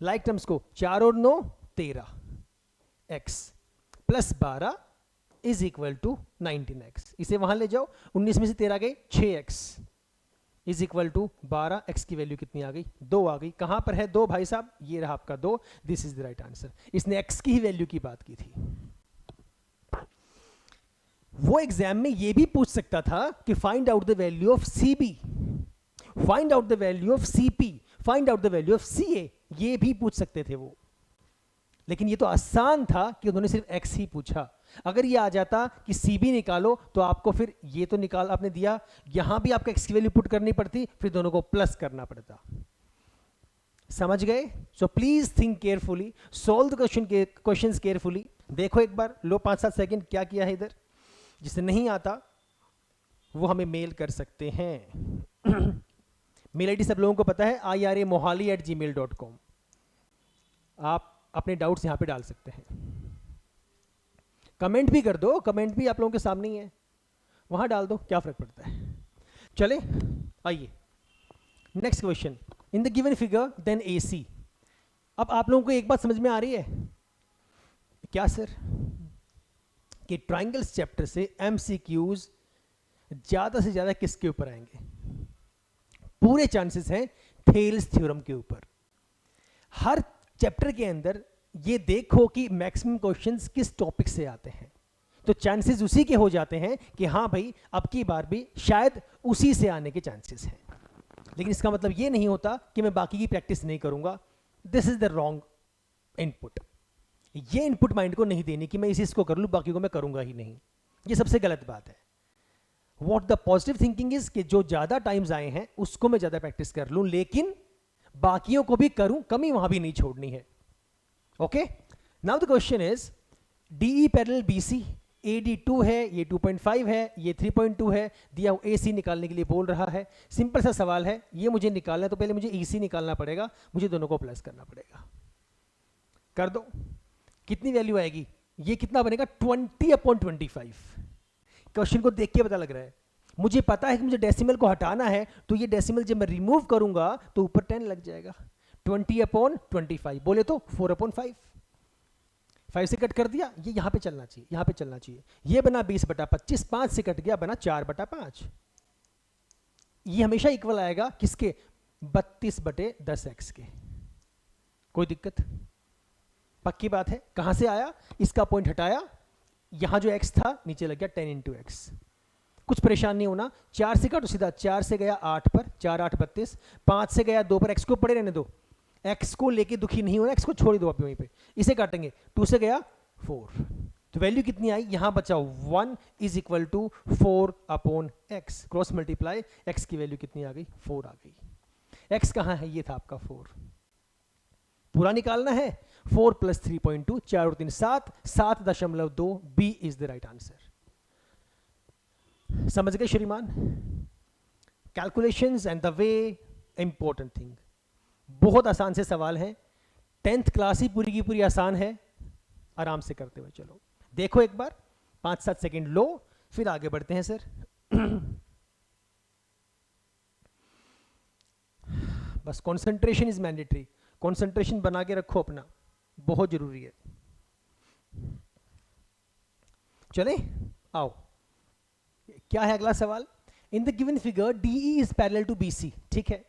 [SPEAKER 1] लाइक टर्म्स को 4 और 9 13, x plus 12 is equal to 19x। इसे वहां ले जाओ, 19 में से 13 गए 6x is equal to 12, x की वैल्यू कितनी आ गई 2 आ गई। कहां पर है 2 भाई साहब, ये रहा आपका 2, this is the right answer. इसने x की ही वैल्यू की बात की थी। वो एग्जाम में ये भी पूछ सकता था कि find out the value of CB, find out the value of CP, find out the value of CA, ये भी पूछ सकते थे वो। लेकिन ये तो आसान था कि उन्होंने सिर्फ x ही पूछा। अगर ये आ जाता कि CB निकालो तो आपको फिर ये तो निकाल आपने दिया, यहां भी आपको x की वैल्यू पुट करनी पड़ती, फिर दोनों को प्लस करना पड़ता। समझ गए? So please think carefully, solve the questions carefully. देखो एक बार, लो 5-7 सेकंड क्या किया है इधर। जिसे नहीं आता वो हमें मेल कर सकते हैं। मेल आईडी सब लोगों को पता है, IRA-mohali@gmail.com। आप अपने डाउट्स यहां पे डाल सकते हैं, कमेंट भी कर दो, कमेंट भी आप लोगों के सामने ही है, वहां डाल दो, क्या फर्क पड़ता है। चले आइए next question, in the given figure then AC। अब आप लोगों को एक बात समझ में आ रही है क्या सर, कि ट्राइंगल्स चैप्टर से MCQs ज्यादा से ज्यादा किसके ऊपर आएंगे? पूरे चांसेस हैं थेल्स थ्योरम के ऊपर। हर चैप्टर के अंदर ये देखो कि मैक्सिमम क्वेश्चंस किस टॉपिक से आते हैं, तो चांसेस उसी के हो जाते हैं कि हाँ भाई अब की बार भी शायद उसी से आने के चांसेस हैं। लेकिन इसका मतलब ये नहीं होता कि मैं बाकी की प्रैक्टिस नहीं करूंगा। This is the wrong input. ये इनपुट माइंड को नहीं देनी कि मैं इसी को कर लूं, बाकी को मैं करूंगा ही नहीं, ये सबसे गलत बात है। What the positive thinking is कि जो ज्यादा टाइम्स आए हैं उसको मैं ज्यादा प्रैक्टिस कर लूं, लेकिन बाकियों को भी करूं, कमी वहां भी नहीं छोड़नी है। Okay, now the question is DE parallel BC, AD 2 है, ये 2.5 है, ये 3.2 है, दिया AC निकालने के लिए बोल रहा है। सिंपल सा सवाल है, ये मुझे निकालना है तो पहले मुझे EC निकालना पड़ेगा, मुझे दोनों को प्लस करना पड़ेगा। कर दो, कितनी वैल्यू आएगी, ये कितना बनेगा 20/25। क्वेश्चन को देख के पता लग रहा है, मुझे पता है कि मुझे डेसिमल को हटाना है, तो ये डेसिमल जब मैं रिमूव करूंगा तो ऊपर 10 लग जाएगा। 20/25 बोले तो 4/5, 5 से कट कर दिया, ये यहां पे चलना चाहिए, यहां पे चलना चाहिए। ये बना 20/25, 5 से कट गया बना 4/5। ये हमेशा इक्वल आएगा किसके, 32/10x के। कोई दिक्कत? पक्की बात है। कहां से आया, इसका पॉइंट हटाया, यहां जो x था नीचे लग गया 10 × x। कुछ परेशान नहीं होना, 4 से काटो सीधा, 4 से गया 8 पर, 4 8 32, 5 से गया 2 पर, x को पड़े रहने दो, x को लेके दुखी नहीं होना, x को छोड़ दो अभी वहीं पे, इसे काटेंगे, 2 से गया 4, तो वैल्यू कितनी आई, यहां बचा 1 is equal to 4/x। Cross multiply, x की वैल्यू कितनी आ गई, 4 आ गई। x कहां है, ये था आपका 4, पूरा निकालना है। 4 + 3.2, 4 और 3 7, 7.2, B is the right answer. समझ गए श्रीमान? Calculations and the way important thing. बहुत आसान से सवाल है, 10th क्लास ही पूरी की पूरी आसान है, आराम से करते हुए चलो। देखो एक बार, 5-7 सेकंड लो, फिर आगे बढ़ते हैं सर। बस कंसंट्रेशन इज मैंडेटरी, कंसंट्रेशन बना के रखो अपना, बहुत जरूरी है। चले आओ, क्या है अगला सवाल, in the given figure DE is parallel to BC, ठीक है।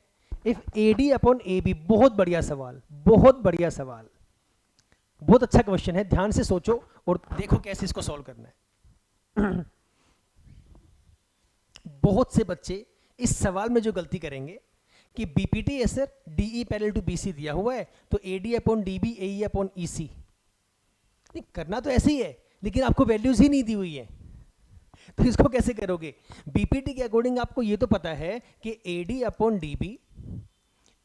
[SPEAKER 1] इफ AD/AB, बहुत बढ़िया सवाल, बहुत बढ़िया सवाल, बहुत अच्छा क्वेश्चन है, ध्यान से सोचो और देखो कैसे इसको सॉल्व करना है। बहुत से बच्चे इस सवाल में जो गलती करेंगे कि BPT है sir, DE parallel to BC दिया हुआ है, तो AD/DB AE/EC, नहीं करना तो ऐसे ही है, लेकिन आपको वैल्यूज ही नहीं दी हुई है, तो इसको कैसे करोगे? BPT के अकॉर्डिंग आपको ये तो पता है कि AD/DB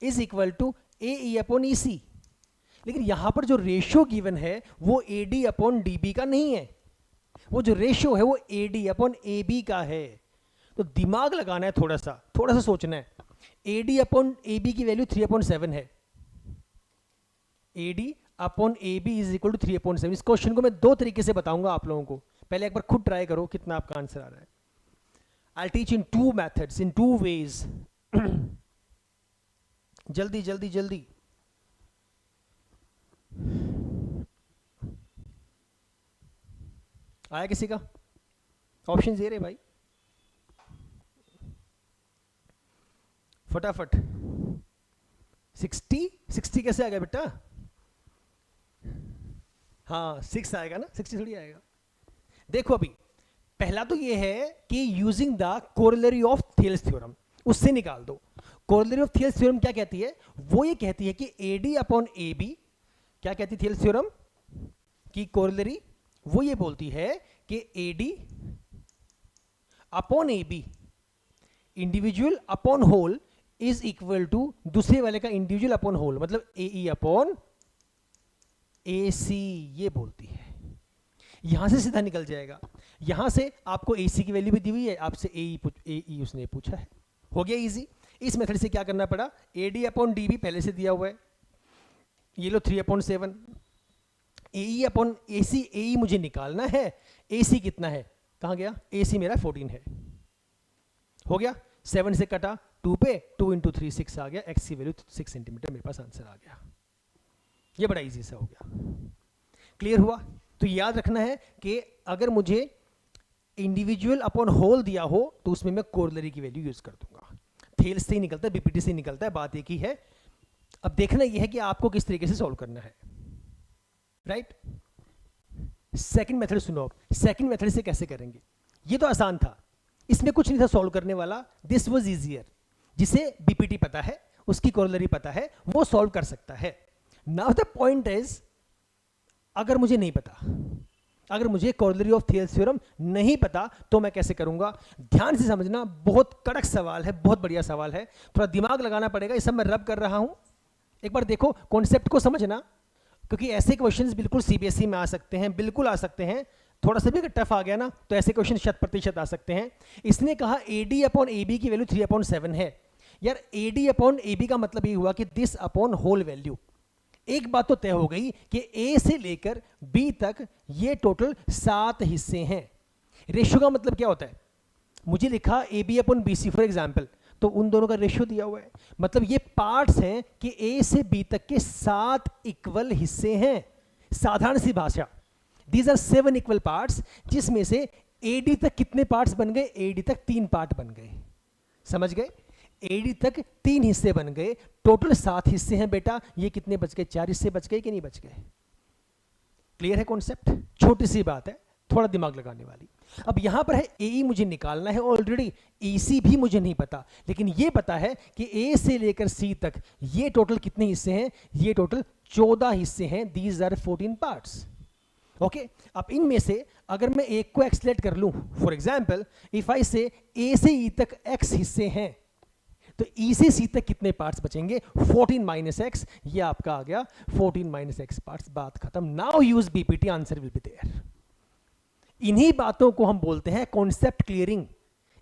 [SPEAKER 1] is equal to AE/EC, लेकिन यहां पर जो रेशियो गिवन है वो AD/DB का नहीं है, वो जो रेशियो है वो AD/AB का है। तो दिमाग लगाना है, थोड़ा सा सोचना है। AD/AB की वैल्यू 3/7 है, AD/AB इज इक्वल टू 3/7। इस क्वेश्चन को मैं दो तरीके से बताऊंगा आप लोगों को। पहले एक बार खुद ट्राई करो कितना आपका आंसर आ रहा है. I teach in 2 methods, in 2 ways. जल्दी जल्दी जल्दी. आया किसी का? ऑप्शन दे रहे भाई, फटाफट. 60 कैसे आ गया बेटा? हाँ 6 आएगा ना, 60 थोड़ी आएगा. देखो अभी पहला तो ये है कि using the corollary of Thales theorem, उससे निकाल दो. कोरोलरी ऑफ थियल्स थ्योरम क्या कहती है? वो ये कहती है कि AD अपॉन AB, क्या कहती है थियल्स थ्योरम की कोरोलरी? वो ये बोलती है कि AD upon AB individual upon whole is equal to दूसरे वाले का इंडिविजुअल अपॉन होल, मतलब AE अपॉन AC, ये बोलती है. यहां से सीधा निकल जाएगा. यहां से आपको AC की वैल्यू भी दी हुई है, आपसे AE उसने पूछा है. हो गया इजी. इस मेथड से क्या करना पड़ा? AD अपॉन DB पहले से दिया हुआ है, ये लो 3/7. AE अपॉन AC, AE मुझे निकालना है, AC कितना है? कहां गया? AC मेरा 14 है. हो गया. 7 से कटा 2 पे, 2 इंटू 3 6 आ गया. X की वैल्यू 6 सेंटीमीटर मेरे पास आंसर आ गया. ये बड़ा इजी सा हो गया. क्लियर हुआ? तो याद रखना है कि अगर मुझे इंडिविजुअल अपॉन होल दिया हो तो उसमें मैं कोरोलरी की वैल्यू यूज कर दूंगा. थेल्स से ही निकलता है, BPT से ही निकलता है, बात एक ही है. अब देखना यह है कि आपको किस तरीके से सॉल्व करना है. राइट? सेकंड मेथड सुनो. सेकंड मेथड से कैसे करेंगे? ये तो आसान था, इसमें कुछ नहीं था सॉल्व करने वाला. This was easier. जिसे BPT पता है, उसकी कोरोलरी पता है, वो सॉल्व कर सकता है. नाउ द पॉइंट इज, अगर मुझे नहीं पता, अगर मुझे कोरोलरी ऑफ थियल्स थ्योरम नहीं पता, तो मैं कैसे करूंगा? ध्यान से समझना, बहुत कड़क सवाल है, बहुत बढ़िया सवाल है, थोड़ा दिमाग लगाना पड़ेगा. ये सब मैं रब कर रहा हूं, एक बार देखो, कॉन्सेप्ट को समझना, क्योंकि ऐसे क्वेश्चंस बिल्कुल CBSE में आ सकते हैं, बिल्कुल आ सकते हैं. थोड़ा सा भी अगर टफ आ गया ना तो ऐसे क्वेश्चन 100% आ सकते हैं. इसने कहा AD अपॉन AB की वैल्यू 3/7 है. यार AD अपॉन AB का मतलब ये हुआ कि दिस अपॉन होल वैल्यू. एक बात तो तय हो गई कि A से लेकर B तक ये टोटल 7 हिस्से हैं. रेशियो का मतलब क्या होता है? मुझे लिखा AB upon BC for example, तो उन दोनों का रेशियो दिया हुआ है, मतलब ये पार्ट्स हैं कि A से B तक के 7 इक्वल हिस्से हैं. साधारण सी भाषा, दीज आर 7 इक्वल पार्ट्स, जिसमें से AD तक कितने पार्ट्स बन गए? AD तक 3 पार्ट बन गए. समझ गए? AD तक 3 हिस्से बन गए, टोटल 7 हिस्से हैं बेटा. ये कितने बच गए? 4 हिस्से बच गए कि नहीं बच गए? क्लियर है कॉन्सेप्ट? छोटी सी बात है, थोड़ा दिमाग लगाने वाली. अब यहां पर है AE मुझे निकालना है. ऑलरेडी EC भी मुझे नहीं पता, लेकिन ये पता है कि A से लेकर C तक ये टोटल कितने हिस्से हैं? ये टोटल 14 हिस्से हैं. These are 14 parts. ओके. अब इनमें से अगर मैं एक को एक्सलेट कर लूं, फॉर एग्जाम्पल इफ आई से A से E तक X हिस्से हैं, तो E से C तक कितने पार्ट्स बचेंगे? 14 माइनस एक्स. ये आपका आ गया 14 माइनस एक्स पार्ट्स. बात खत्म. Now use BPT, answer will be there. इन्हीं बातों को हम बोलते हैं कॉन्सेप्ट क्लियरिंग.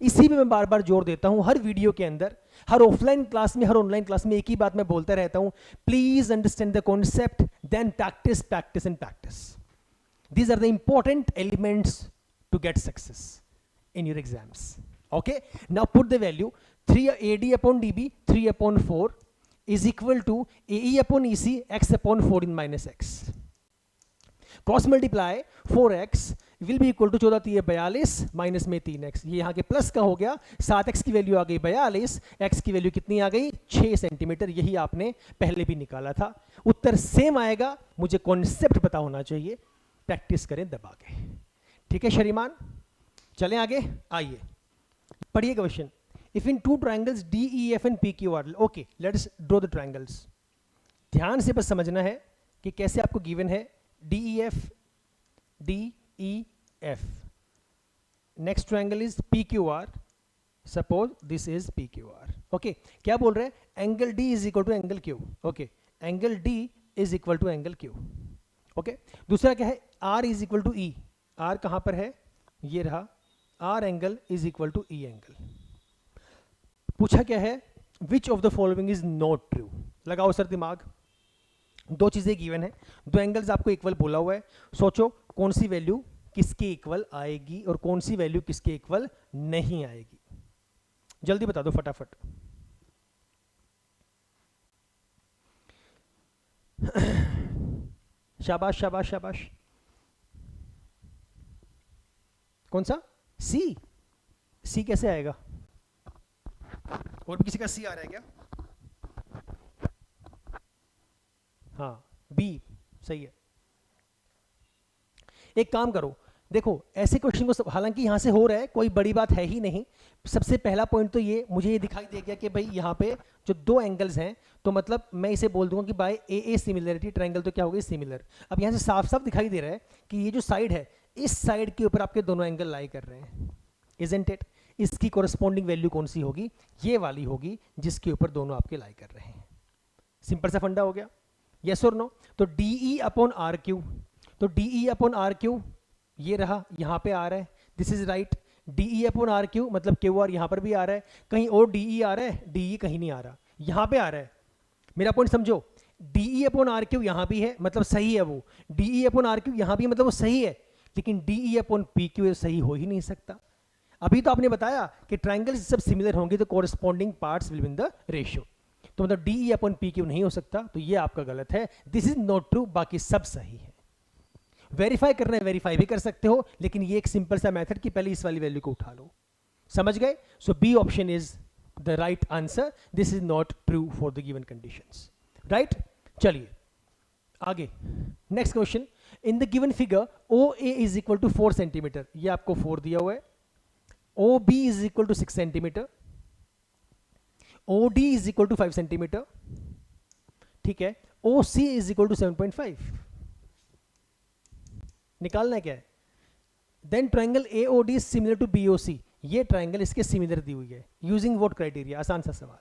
[SPEAKER 1] इसी में मैं बार बार जोर देता हूं हर वीडियो के अंदर, हर ऑफलाइन क्लास में, हर ऑनलाइन क्लास में एक ही बात मैं बोलता रहता हूं. Please understand the concept, then practice practice and practice. These are the important elements to get success in your exams. Okay, now put the value 3 AD upon DB 3/4 is equal to AE upon EC x upon 14 minus x. Cross multiply 4x will be equal to 14 3 42 minus में 3x. ये यहाँ के plus का हो गया. 7x की value आ गई 42, x की वैल्यू कितनी आ गई? 6 सेंटीमीटर. यही आपने पहले भी निकाला था. उत्तर सेम आएगा, मुझे कॉन्सेप्ट पता होना चाहिए. प्रैक्टिस करें दबा के. ठीक है श्रीमान, चलें आगे. आइए पढ़िए question. If in 2 triangles DEF and PQR, okay let's draw the triangles. ध्यान से बस समझना है कि कैसे आपको गिवन है DEF, DEF. Next triangle is PQR. Suppose this is PQR. Okay, क्या बोल रहे हैं? Angle D is equal to angle Q. Okay, angle D is equal to angle Q. Okay. दूसरा क्या है? R is equal to E. R कहां पर है? ये रहा. R angle is equal to E angle. पूछा क्या है? Which of the following is not true. लगाओ सर दिमाग. 2 चीजें गिवन है, 2 एंगल्स आपको इक्वल बोला हुआ है. सोचो कौन सी वैल्यू किसके इक्वल आएगी और कौन सी वैल्यू किसके इक्वल नहीं आएगी। जल्दी बता दो फटाफट। शाबाश शाबाश शाबाश। कौन सा? सी? सी कैसे आएगा? और भी किसी का सी आ रहा है क्या? हाँ, बी सही है। एक काम करो, देखो ऐसे क्वेश्चन को हालांकि यहां से हो रहा है, कोई बड़ी बात है ही नहीं। सबसे पहला पॉइंट तो ये मुझे ये दिखाई दे गया कि भाई यहाँ पे जो दो एंगल्स हैं, तो मतलब मैं इसे बोल दूंगा कि by A A similarity triangle तो क्या होगी? सिमिलर। अब यहाँ से साफ साफ दिखाई दे रहा है कि ये जो साइड है, इस साइड के ऊपर आपके दोनों एंगल लाई कर रहे हैं, इजंट इट? इसकी कोरस्पॉन्डिंग वैल्यू कौन सी होगी? ये वाली होगी जिसके ऊपर दोनों आपके लाई कर रहे हैं। सिंपल सा फंडा हो गया, यस और नो? तो D E upon R Q, तो D E upon R Q ये रहा, यहाँ पे आ रहा है, this is right. D E upon R Q मतलब क्यू आर यहाँ पर भी आ रहा है, कहीं और डी ई आ रहा है? डी ई कहीं नहीं आ रहा, यहाँ पे आ रहा है। मेरा पॉइंट समझो, D E upon R Q यहाँ भी है, मतलब सही है वो। D E upon R Q यहाँ भी मतलब वो सही है, लेकिन D E upon P Q सही हो ही नहीं सकता। अभी तो आपने बताया कि ट्राइंगल्स सब सिमिलर होंगे तो corresponding parts will be in the ratio, तो मतलब D E upon P Q नहीं हो सकता, तो ये आपका गलत है। दिस इज नॉट ट्रू, बाकी सब सही है। वेरीफाई करना है वेरीफाई भी कर सकते हो, लेकिन ये एक सिंपल सा मेथड कि पहले इस वाली वैल्यू को उठा लो। समझ गए? So B option is the right answer. This is not true for the given conditions, right? चलिए आगे, next question. In the given figure O A is equal to 4 centimetre, ये आपको 4 दिया हुआ है। O B is equal to 6 centimetre, O D is equal to 5 centimetre, ठीक है। O C is equal to 7.5। निकालना है क्या है? Then triangle A O D similar to B O C, ये ट्राइंगल इसके सिमिलर दी हुई है। Using what criteria? आसान सा सवाल,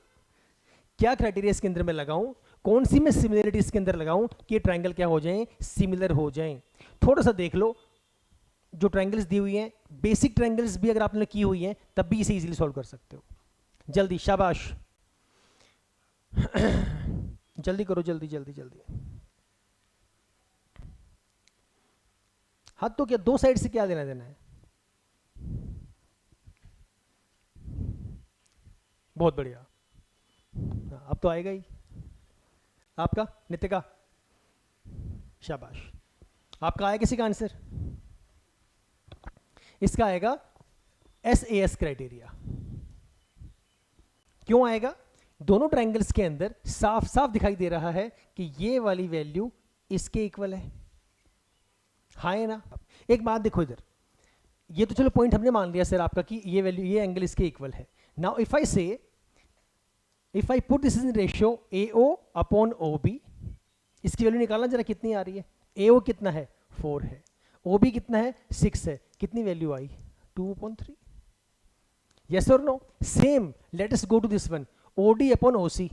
[SPEAKER 1] क्या क्राइटेरिया इसके अंदर मैं लगाऊं, कौन सी मैं सिमिलरिटी इसके अंदर लगाऊं कि ये ट्राइंगल क्या हो जाएं? सिमिलर हो जाएं। थोड़ा सा देख लो, जो ट्राइंगल्स दी हुई हैं, बेसिक ट्राइंगल्स भी अगर आपने की हुई हैं तब भी इसे इजीली सॉल्व कर सकते हो। जल्दी, शाबाश जल्दी करो, जल्दी जल्दी जल्दी। हाथ तो क्या, दो साइड से क्या लेना देना है? बहुत बढ़िया, अब तो आएगा ही आपका, नित्य का। शाबाश, आपका आया किसी का आंसर? इसका आएगा एस ए एस क्राइटेरिया। क्यों आएगा? दोनों ट्रायंगल्स के अंदर साफ साफ दिखाई दे रहा है कि ये वाली वैल्यू इसके इक्वल है, हाँ है ना? एक बात देखो इधर, ये तो चलो पॉइंट हमने मान लिया सर आपका कि ये वैल्यू, ये एंगल इसके इक्वल है। Now if I say, if I put this in ratio A O upon O B, इसकी वैल्यू निकालना जरा कितनी आ रही है? ए ओ कितना है? 4 है। ओ बी कितना है? 6 है। कितनी वैल्यू आई? 2/3। यस और no? Same, let us go to this one, O D upon O C.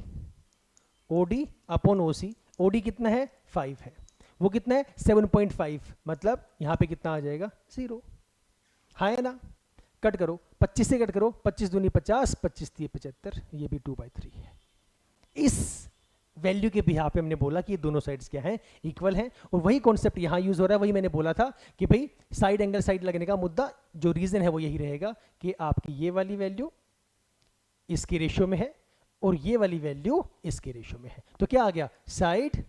[SPEAKER 1] O D upon O C, O D कितना है? 5 है, वो कितना है? 7.5, मतलब यहाँ पे कितना आ जाएगा? 0। हाँ है ना? कट करो, 25 से कट करो, 25 दूनी 50, 25 3 75, ये भी 2/3 है। इस वैल्यू के बिहार पे हमने बोला कि ये दोनों साइड्स क्या हैं? इक्वल हैं। और वही कॉन्सेप्ट यहाँ यूज हो रहा है, वही मैंने बोला था कि भाई साइड एंगल साइड लगने का मुद्दा, जो रीजन है वो यही रहेगा कि आपकी ये वाली वैल्यू इसके रेशियो में है और ये वाली वैल्यू इसके रेशियो में है। तो क्या आ गया? साइड,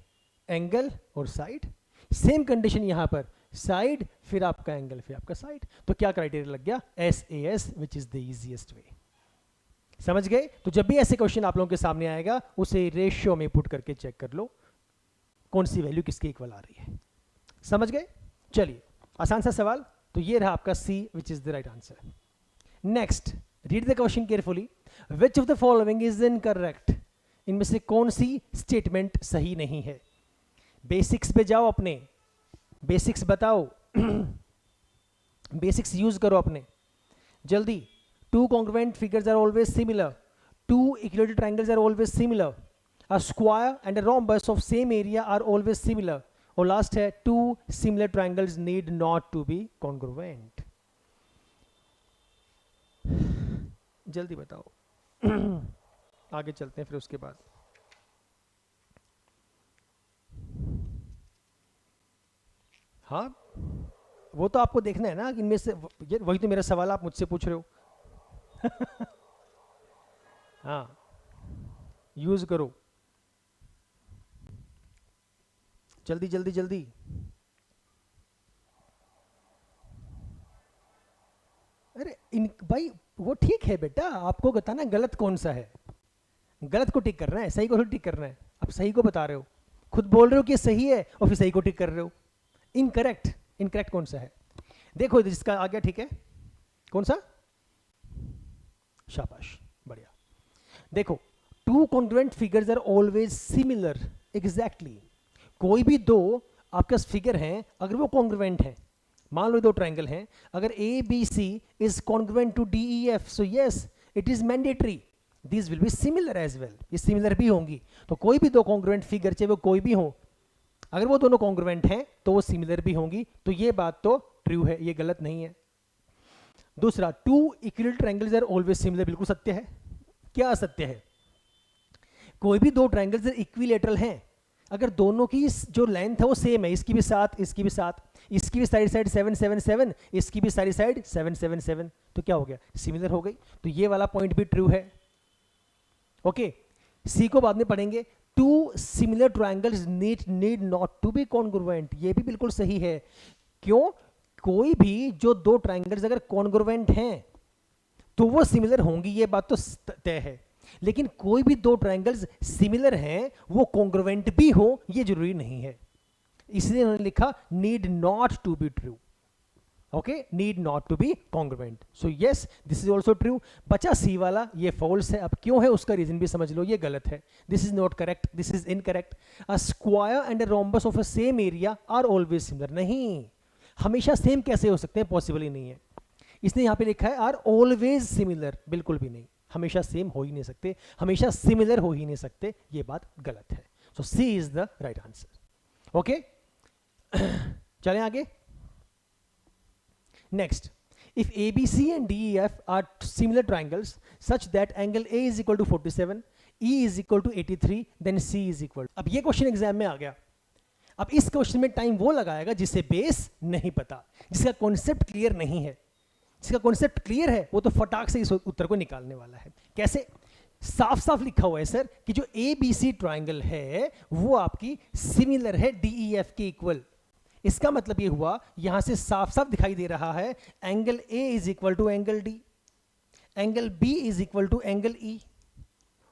[SPEAKER 1] एंगल और साइड। सेम कंडीशन यहां पर, साइड फिर आपका एंगल फिर आपका साइड। तो क्या क्राइटेरिया लग गया? S A S, which is the easiest way. समझ गए? तो जब भी ऐसे क्वेश्चन आप लोगों के सामने आएगा, उसे रेशियो में पुट करके चेक कर लो कौन सी वैल्यू किसके इक्वल आ रही है। समझ गए? चलिए, आसान सा सवाल। तो ये रहा आपका C, which is the right answer. Next, read the question carefully. Which of the following is incorrect? इनमें से कौन सी स्टेटमेंट सही नहीं है? बेसिक्स पे जाओ, अपने बेसिक्स बताओ बेसिक्स यूज करो अपने, जल्दी। Two congruent figures are always similar. Two equilateral triangles are always similar. A square and a rhombus of same area are always similar. और लास्ट है, two similar triangles need not to be congruent. जल्दी बताओ आगे चलते हैं फिर उसके बाद। हाँ, वो तो आपको देखना है ना कि इनमें से वही तो मेरा सवाल आप मुझसे पूछ रहे हो। हाँ, यूज करो, जल्दी जल्दी जल्दी। अरे इन भाई वो ठीक है बेटा, आपको बताना गलत कौन सा है, गलत को टिक करना है, सही को टिक करना है। आप सही को बता रहे हो, खुद बोल रहे हो कि सही है और फिर सही को टिक कर रहे हो। इनकरेक्ट, इनकरेक्ट कौन सा है? देखो जिसका आ गया ठीक है, कौन सा? शाबाश, बढ़िया। देखो, two congruent figures are always similar. Exactly, कोई भी दो आपके पास फिगर हैं, अगर वो कॉन्ग्रुएंट हैं, मान लो दो ट्रायंगल हैं, अगर A B C is congruent to D E F, so yes it is mandatory this will be similar as well, ये सिमिलर भी होंगी। तो कोई भी दो कॉन्ग्रुएंट फिगर, चाहे वो कोई भी हो, अगर वो दोनों कॉन्ग्रुएंट हैं तो वो सिमिलर भी होंगी। तो ये बात तो ट्रू है, ये गलत नहीं है। दूसरा, two equilateral triangles are always similar, बिल्कुल सत्य है। क्या सत्य है? कोई भी दो ट्रायंगल्स इक्विलेटरल हैं, अगर दोनों की जो लेंथ है वो सेम है, इसकी भी 7, इसकी भी 7, इसकी भी साइड 7 7 7, इसकी भी सारी साइड 7 7 7, तो क्या हो गया? सिमिलर हो गई। तो ये वाला पॉइंट भी ट्रू है। ओके, सी को बाद में पढ़ेंगे। Two similar triangles need not to be congruent, ये भी बिल्कुल सही है। क्यों? कोई भी जो दो ट्रायंगल्स अगर कॉन्ग्रुएंट हैं तो वो सिमिलर होंगी, ये बात तो तय है। लेकिन कोई भी दो ट्रायंगल्स सिमिलर हैं वो कॉन्ग्रुएंट भी हो, ये जरूरी नहीं है। इसलिए उन्होंने लिखा need not to be true. Okay, need not to be congruent. So yes, this is also true. बचा सी वाला, ये फॉल्स है। अब क्यों है उसका रीजन भी समझ लो, ये गलत है। This is not correct, this is incorrect. A square and a rhombus of a same area are always similar. नहीं, हमेशा सेम कैसे हो सकते हैं? पॉसिबल ही नहीं है। इसने यहां पे लिखा है आर ऑलवेज सिमिलर, बिल्कुल भी नहीं, हमेशा सेम हो ही नहीं सकते, हमेशा सिमिलर हो ही नहीं सकते, ये बात गलत है। So C is the right answer. Okay, चलें आगे। Next, if ABC and DEF are similar triangles such that angle A is equal to 47, E is equal to 83, then C is equal। अब ये क्वेश्चन एग्जाम में आ गया। अब इस question में time वो लगाएगा जिसे बेस नहीं पता, जिसका कॉन्सेप्ट क्लियर नहीं है। जिसका कॉन्सेप्ट क्लियर है वो तो फटाक से इस उत्तर को निकालने वाला है। कैसे? साफ साफ लिखा हुआ है सर कि जो ABC ट्राइंगल है वो आपकी सिमिलर है DEF के इक्वल। इसका मतलब ये हुआ, यहां से साफ साफ दिखाई दे रहा है angle A is equal to angle D, angle B is equal to angle E,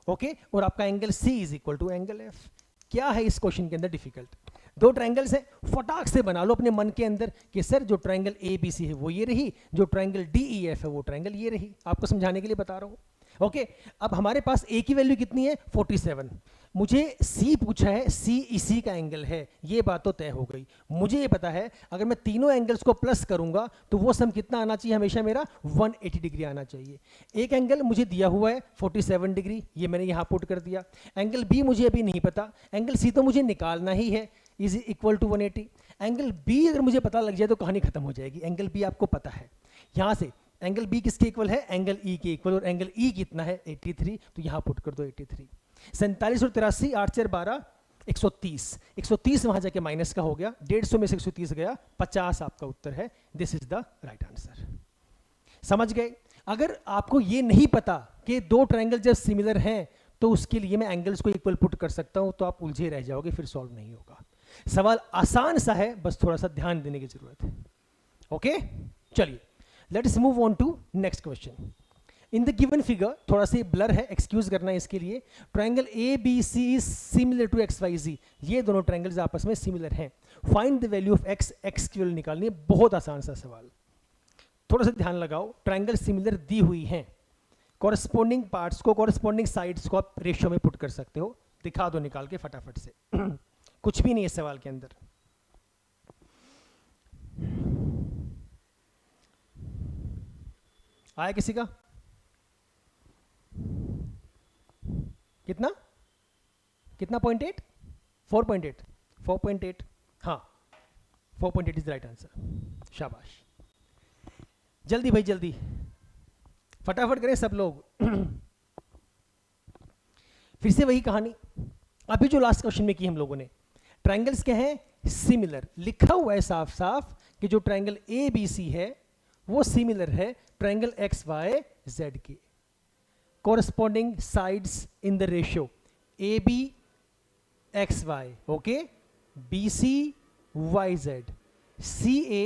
[SPEAKER 1] okay, और आपका angle C is equal to angle F। क्या है इस क्वेश्चन के अंदर डिफिकल्ट? दो ट्रायंगल्स हैं, फटाक से बना लो अपने मन के अंदर कि सर जो ट्रायंगल ABC है वो ये रही, जो ट्रायंगल DEF है वो ट्रायंगल ये रही। आपको समझाने के लिए बता रहा हूं। ओके, अब हमारे पास A की वैल्यू कितनी है? 47। मुझे C पूछा है, C इसी का एंगल है, ये बात तो तय हो गई। मुझे ये पता है अगर मैं तीनों एंगल्स को प्लस करूंगा तो वो सम कितना आना चाहिए? हमेशा मेरा 180 डिग्री आना चाहिए। एक एंगल मुझे दिया हुआ है 47 डिग्री, ये मैंने यहाँ पुट कर दिया। एंगल B मुझे अभी नहीं पता, एंगल C तो मुझे निकालना ही है, is equal to 180। Angle B अगर मुझे पता लग जाए तो कहानी खत्म हो जाएगी। एंगल B आपको पता है, यहाँ से एंगल B किसके इक्वल है? एंगल E के इक्वल, और एंगल E कितना है? 83, तो यहाँ पुट कर दो 83। 47 और 83, 8 4 12, 130। 130 वहां जाके माइनस का हो गया, 150 में से 130 गया, 50 आपका उत्तर है। This is the right answer. समझ गए? अगर आपको ये नहीं पता कि दो ट्रायंगल जब सिमिलर हैं तो उसके लिए मैं एंगल्स को इक्वल पुट कर सकता हूं, तो आप उलझे रह जाओगे, फिर सॉल्व नहीं होगा। सवाल आसान सा है, बस थोड़ा सा ध्यान देने की जरूरत है। ओके, चलिए let's move on to next question. In the given figure, थोड़ा सा ब्लर है, एक्सक्यूज करना है इसके लिए। Triangle ABC is similar to XYZ, ये दोनों ट्रायंगल्स आपस में सिमिलर हैं। Find the value of x, x की वैल्यू निकालनी है। बहुत आसान सा सवाल, थोड़ा सा ध्यान लगाओ। ट्रायंगल सिमिलर दी हुई हैं, कॉरस्पॉन्डिंग पार्ट्स को, कॉरस्पॉन्डिंग साइड्स को आप रेशियो में पुट कर सकते हो। दिखा दो निकाल के फटाफट से। कुछ भी नहीं है सवाल के अंदर। आया किसी का? कितना कितना? 0.8, 4.8, 4.8, हाँ 4.8 इज द राइट आंसर। शाबाश, जल्दी भाई जल्दी, फटाफट करें सब लोग। फिर से वही कहानी, अभी जो लास्ट क्वेश्चन में की हम लोगों ने। ट्राइंगल्स क्या हैं? सिमिलर। लिखा हुआ है साफ साफ कि जो ट्राइंगल ए बी सी है वो सिमिलर है ट्राइंगल एक्स वाई जेड के। corresponding sides in the ratio AB XY, okay, BC YZ, CA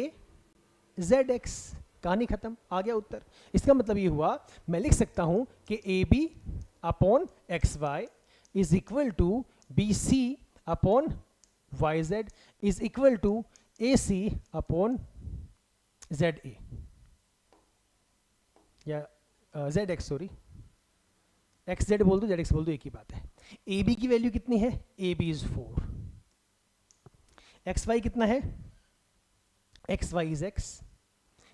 [SPEAKER 1] ZX। कहानी खत्म, आ गया उत्तर। इसका मतलब ये हुआ, मैं लिख सकता हूं कि AB upon XY is equal to BC upon YZ is equal to AC upon ZA या ZX, सॉरी, एक्स जेड बोल दो, जेड एक्स बोल दो, एक ही बात है। ए बी की वैल्यू कितनी है? A B is 4। X y कितना है? X y is x.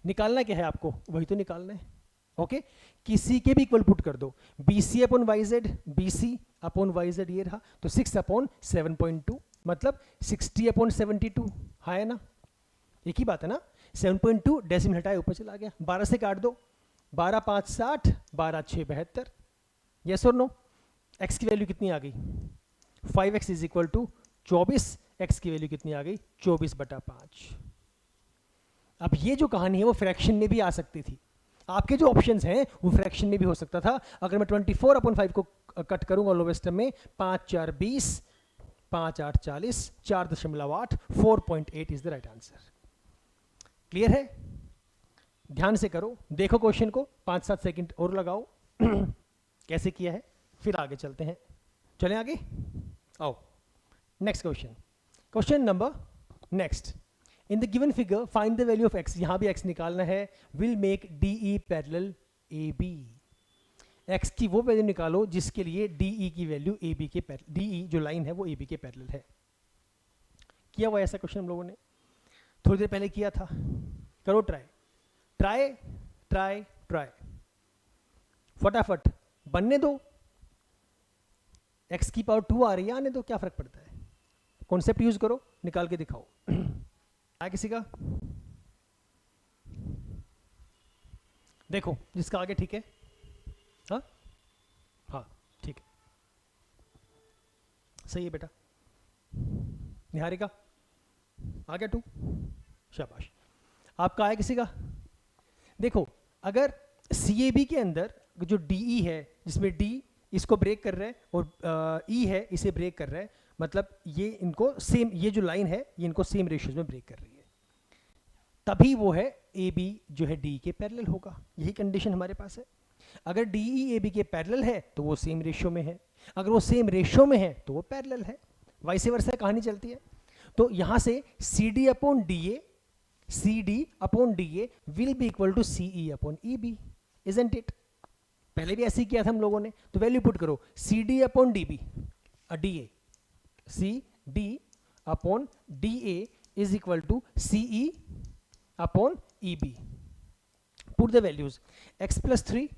[SPEAKER 1] निकालना क्या है आपको? वही तो निकालना है। ओके, किसी के भी इक्वल पुट कर दो। B C upon Y Z, B C upon Y Z ये रहा, तो 6 अपॉन 7.2 मतलब 60 अपॉन 72। हाँ है ना, एक ही बात है ना। 7.2 डेसिमल हटाए ऊपर चला गया, 12 से काट दो, 12 5 60, 12 6 72। यस और नो? एक्स की वैल्यू कितनी आ गई? 5x is equal to 24। X की वैल्यू कितनी आ गई? 24/5। अब ये जो कहानी है वो फ्रैक्शन में भी आ सकती थी। आपके जो ऑप्शंस हैं वो फ्रैक्शन में भी हो सकता था। अगर मैं 24/5 को कट करूंगा लोवेस्ट में, 5 4 20, 5 8 40, 4.8, 4.8 is the right answer. Clear है? ध्यान से करो, देखो क्वेश्चन को, 5-7 सेकंड और लगाओ कैसे किया है, फिर आगे चलते हैं। चलें आगे, आओ next question. Question number next, in the given figure find the value of x। यहां भी x निकालना है। Will make DE parallel AB। x की वो वैल्यू निकालो जिसके लिए DE की वैल्यू AB के पैरेलल, DE जो लाइन है वो AB के पैरेलल है। किया हुआ ऐसा क्वेश्चन हम लोगों ने थोड़ी देर पहले किया था। करो ट्राई, ट्राई ट्राई ट्राई, फटाफट बनने दो। x की पावर 2 आ रही है, आने दो, क्या फर्क पड़ता है। कॉन्सेप्ट यूज करो, निकाल के दिखाओ। आया किसी का? देखो जिसका आगे ठीक है। हाँ हाँ ठीक है, सही है बेटा। निहारिका आ गया 2, शाबाश। आपका आया किसी का? देखो अगर CAB के अंदर जो DE है, जिसमें D इसको ब्रेक कर रहा है और E है इसे ब्रेक कर रहा है, मतलब ये इनको सेम, ये जो लाइन है ये इनको सेम रेशियोज में ब्रेक कर रही है, तभी वो है AB जो है D के पैरेलल होगा। यही कंडीशन हमारे पास है। अगर DE AB के पैरेलल है तो वो सेम रेशियो में है, अगर वो सेम रेशियो में है तो वो पैरेलल है। वाइस वर्सा कहानी चलती है। तो यहां से CD upon DA, CD upon DA will be equal to CE upon EB, isn't it? पहले भी ऐसे ही किया था हम लोगों ने। तो वैल्यू पुट करो, CD upon DB, DA, CD upon DA is equal to CE upon EB। Put the values, x plus 3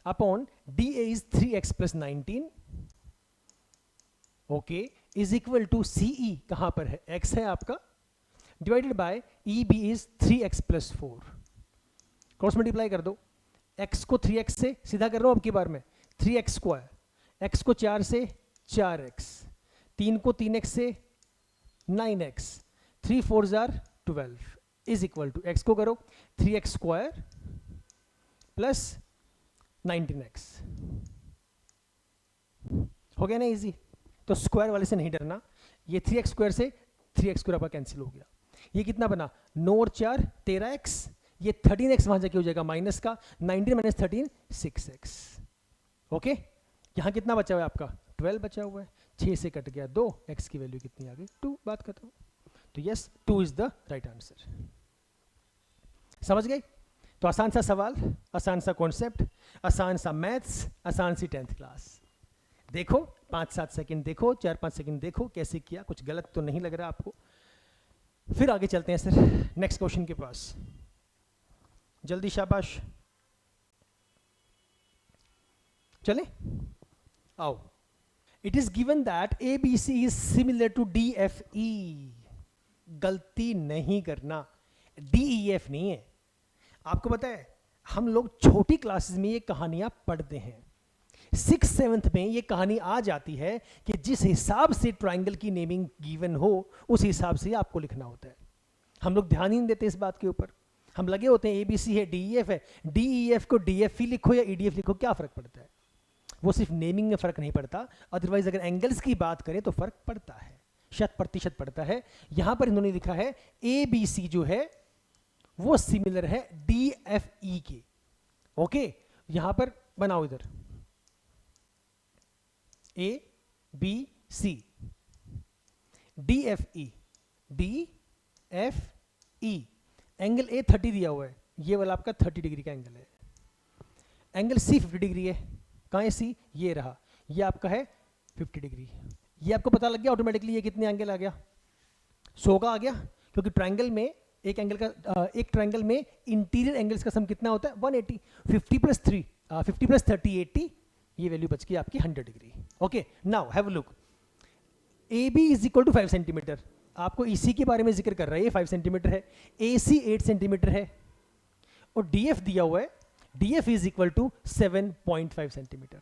[SPEAKER 1] upon DA is 3x plus 19, okay, is equal to CE कहां पर है? x है आपका, divided by EB is 3x plus 4। Cross multiply कर दो, x को 3x से सीधा कर रहा हूं अब की बार में, 3x स्क्वायर, x को 4 से 4x, 3 को 3x से 9x, 3 4 जार 12 इज इक्वल टू x को करो 3x स्क्वायर प्लस 19x। हो गया ना इजी? तो स्क्वायर वाले से नहीं डरना, ये 3x स्क्वायर से 3x स्क्वायर आपका कैंसिल हो गया। ये कितना बना? 9 और 4 13x, ये 13x वहां जाके हो जाएगा माइनस का, 19 माइनस 13 6x। ओके, यहां कितना बचा हुआ है आपका? 12 बचा हुआ है, 6 से कट गया 2, x की वैल्यू कितनी आ गई? 2। बात खत्म। तो yes, 2 is the right answer. समझ गए? तो आसान सा सवाल, आसान सा कॉन्सेप्ट, आसान सा मैथ्स, आसान सी 10th क्लास। देखो 5-7 सेकंड देखो, 4-5 सेकंड देखो कैसे किया, कुछ गलत तो नहीं लग रहा आपको। फिर आगे चलते हैं सर नेक्स्ट क्वेश्चन के पास, जल्दी शाबाश चले आओ। It is given that ABC is similar to DFE। गलती नहीं करना, DEF नहीं है। आपको पता है हम लोग छोटी क्लासेस में ये कहानियां पढ़ते हैं, सिक्स सेवन्थ में ये कहानी आ जाती है कि जिस हिसाब से ट्राइंगल की नेमिंग गिवन हो उस हिसाब से आपको लिखना होता है। हम लोग ध्यान ही नहीं देते इस बात के ऊपर, हम लगे होते हैं ABC है, DEF है, DEF को DFE लिखो या EDF लिखो, क्या फ़र्क पड़ता है? वो सिर्फ नेमिंग में फ़र्क नहीं पड़ता, अदरवाइज अगर एंगल्स की बात करें तो फ़र्क पड़ता है, 100% पड़ता है। यहाँ पर इन्होंने लिखा है ABC जो है वो सिमिलर है DFE के। ओके, यहाँ पर बनाओ इधर ABC DFE DFE angle A 30 दिया हुआ है, ये वाला आपका 30 डिग्री का एंगल है। एंगल C 50 डिग्री है, कहाँ है C? ये रहा, ये आपका है 50 डिग्री। ये आपको पता लग गया ऑटोमेटिकली ये कितने एंगल आ गया? 100 का आ गया, क्योंकि ट्रायंगल में एक एंगल का एक ट्रायंगल में इंटीरियर एंगल्स का सम कितना होता है? 180। 50 प्लस 30 80, ये वैल्यू बच गई आपकी 100 degree. Okay, now have a look. AB is equal to 5 centimetre, आपको EC के बारे में जिक्र कर रहा है, ये 5 सेंटीमीटर है, AC 8 सेंटीमीटर है, और DF दिया हुआ है, DF is equal to 7.5 centimetre.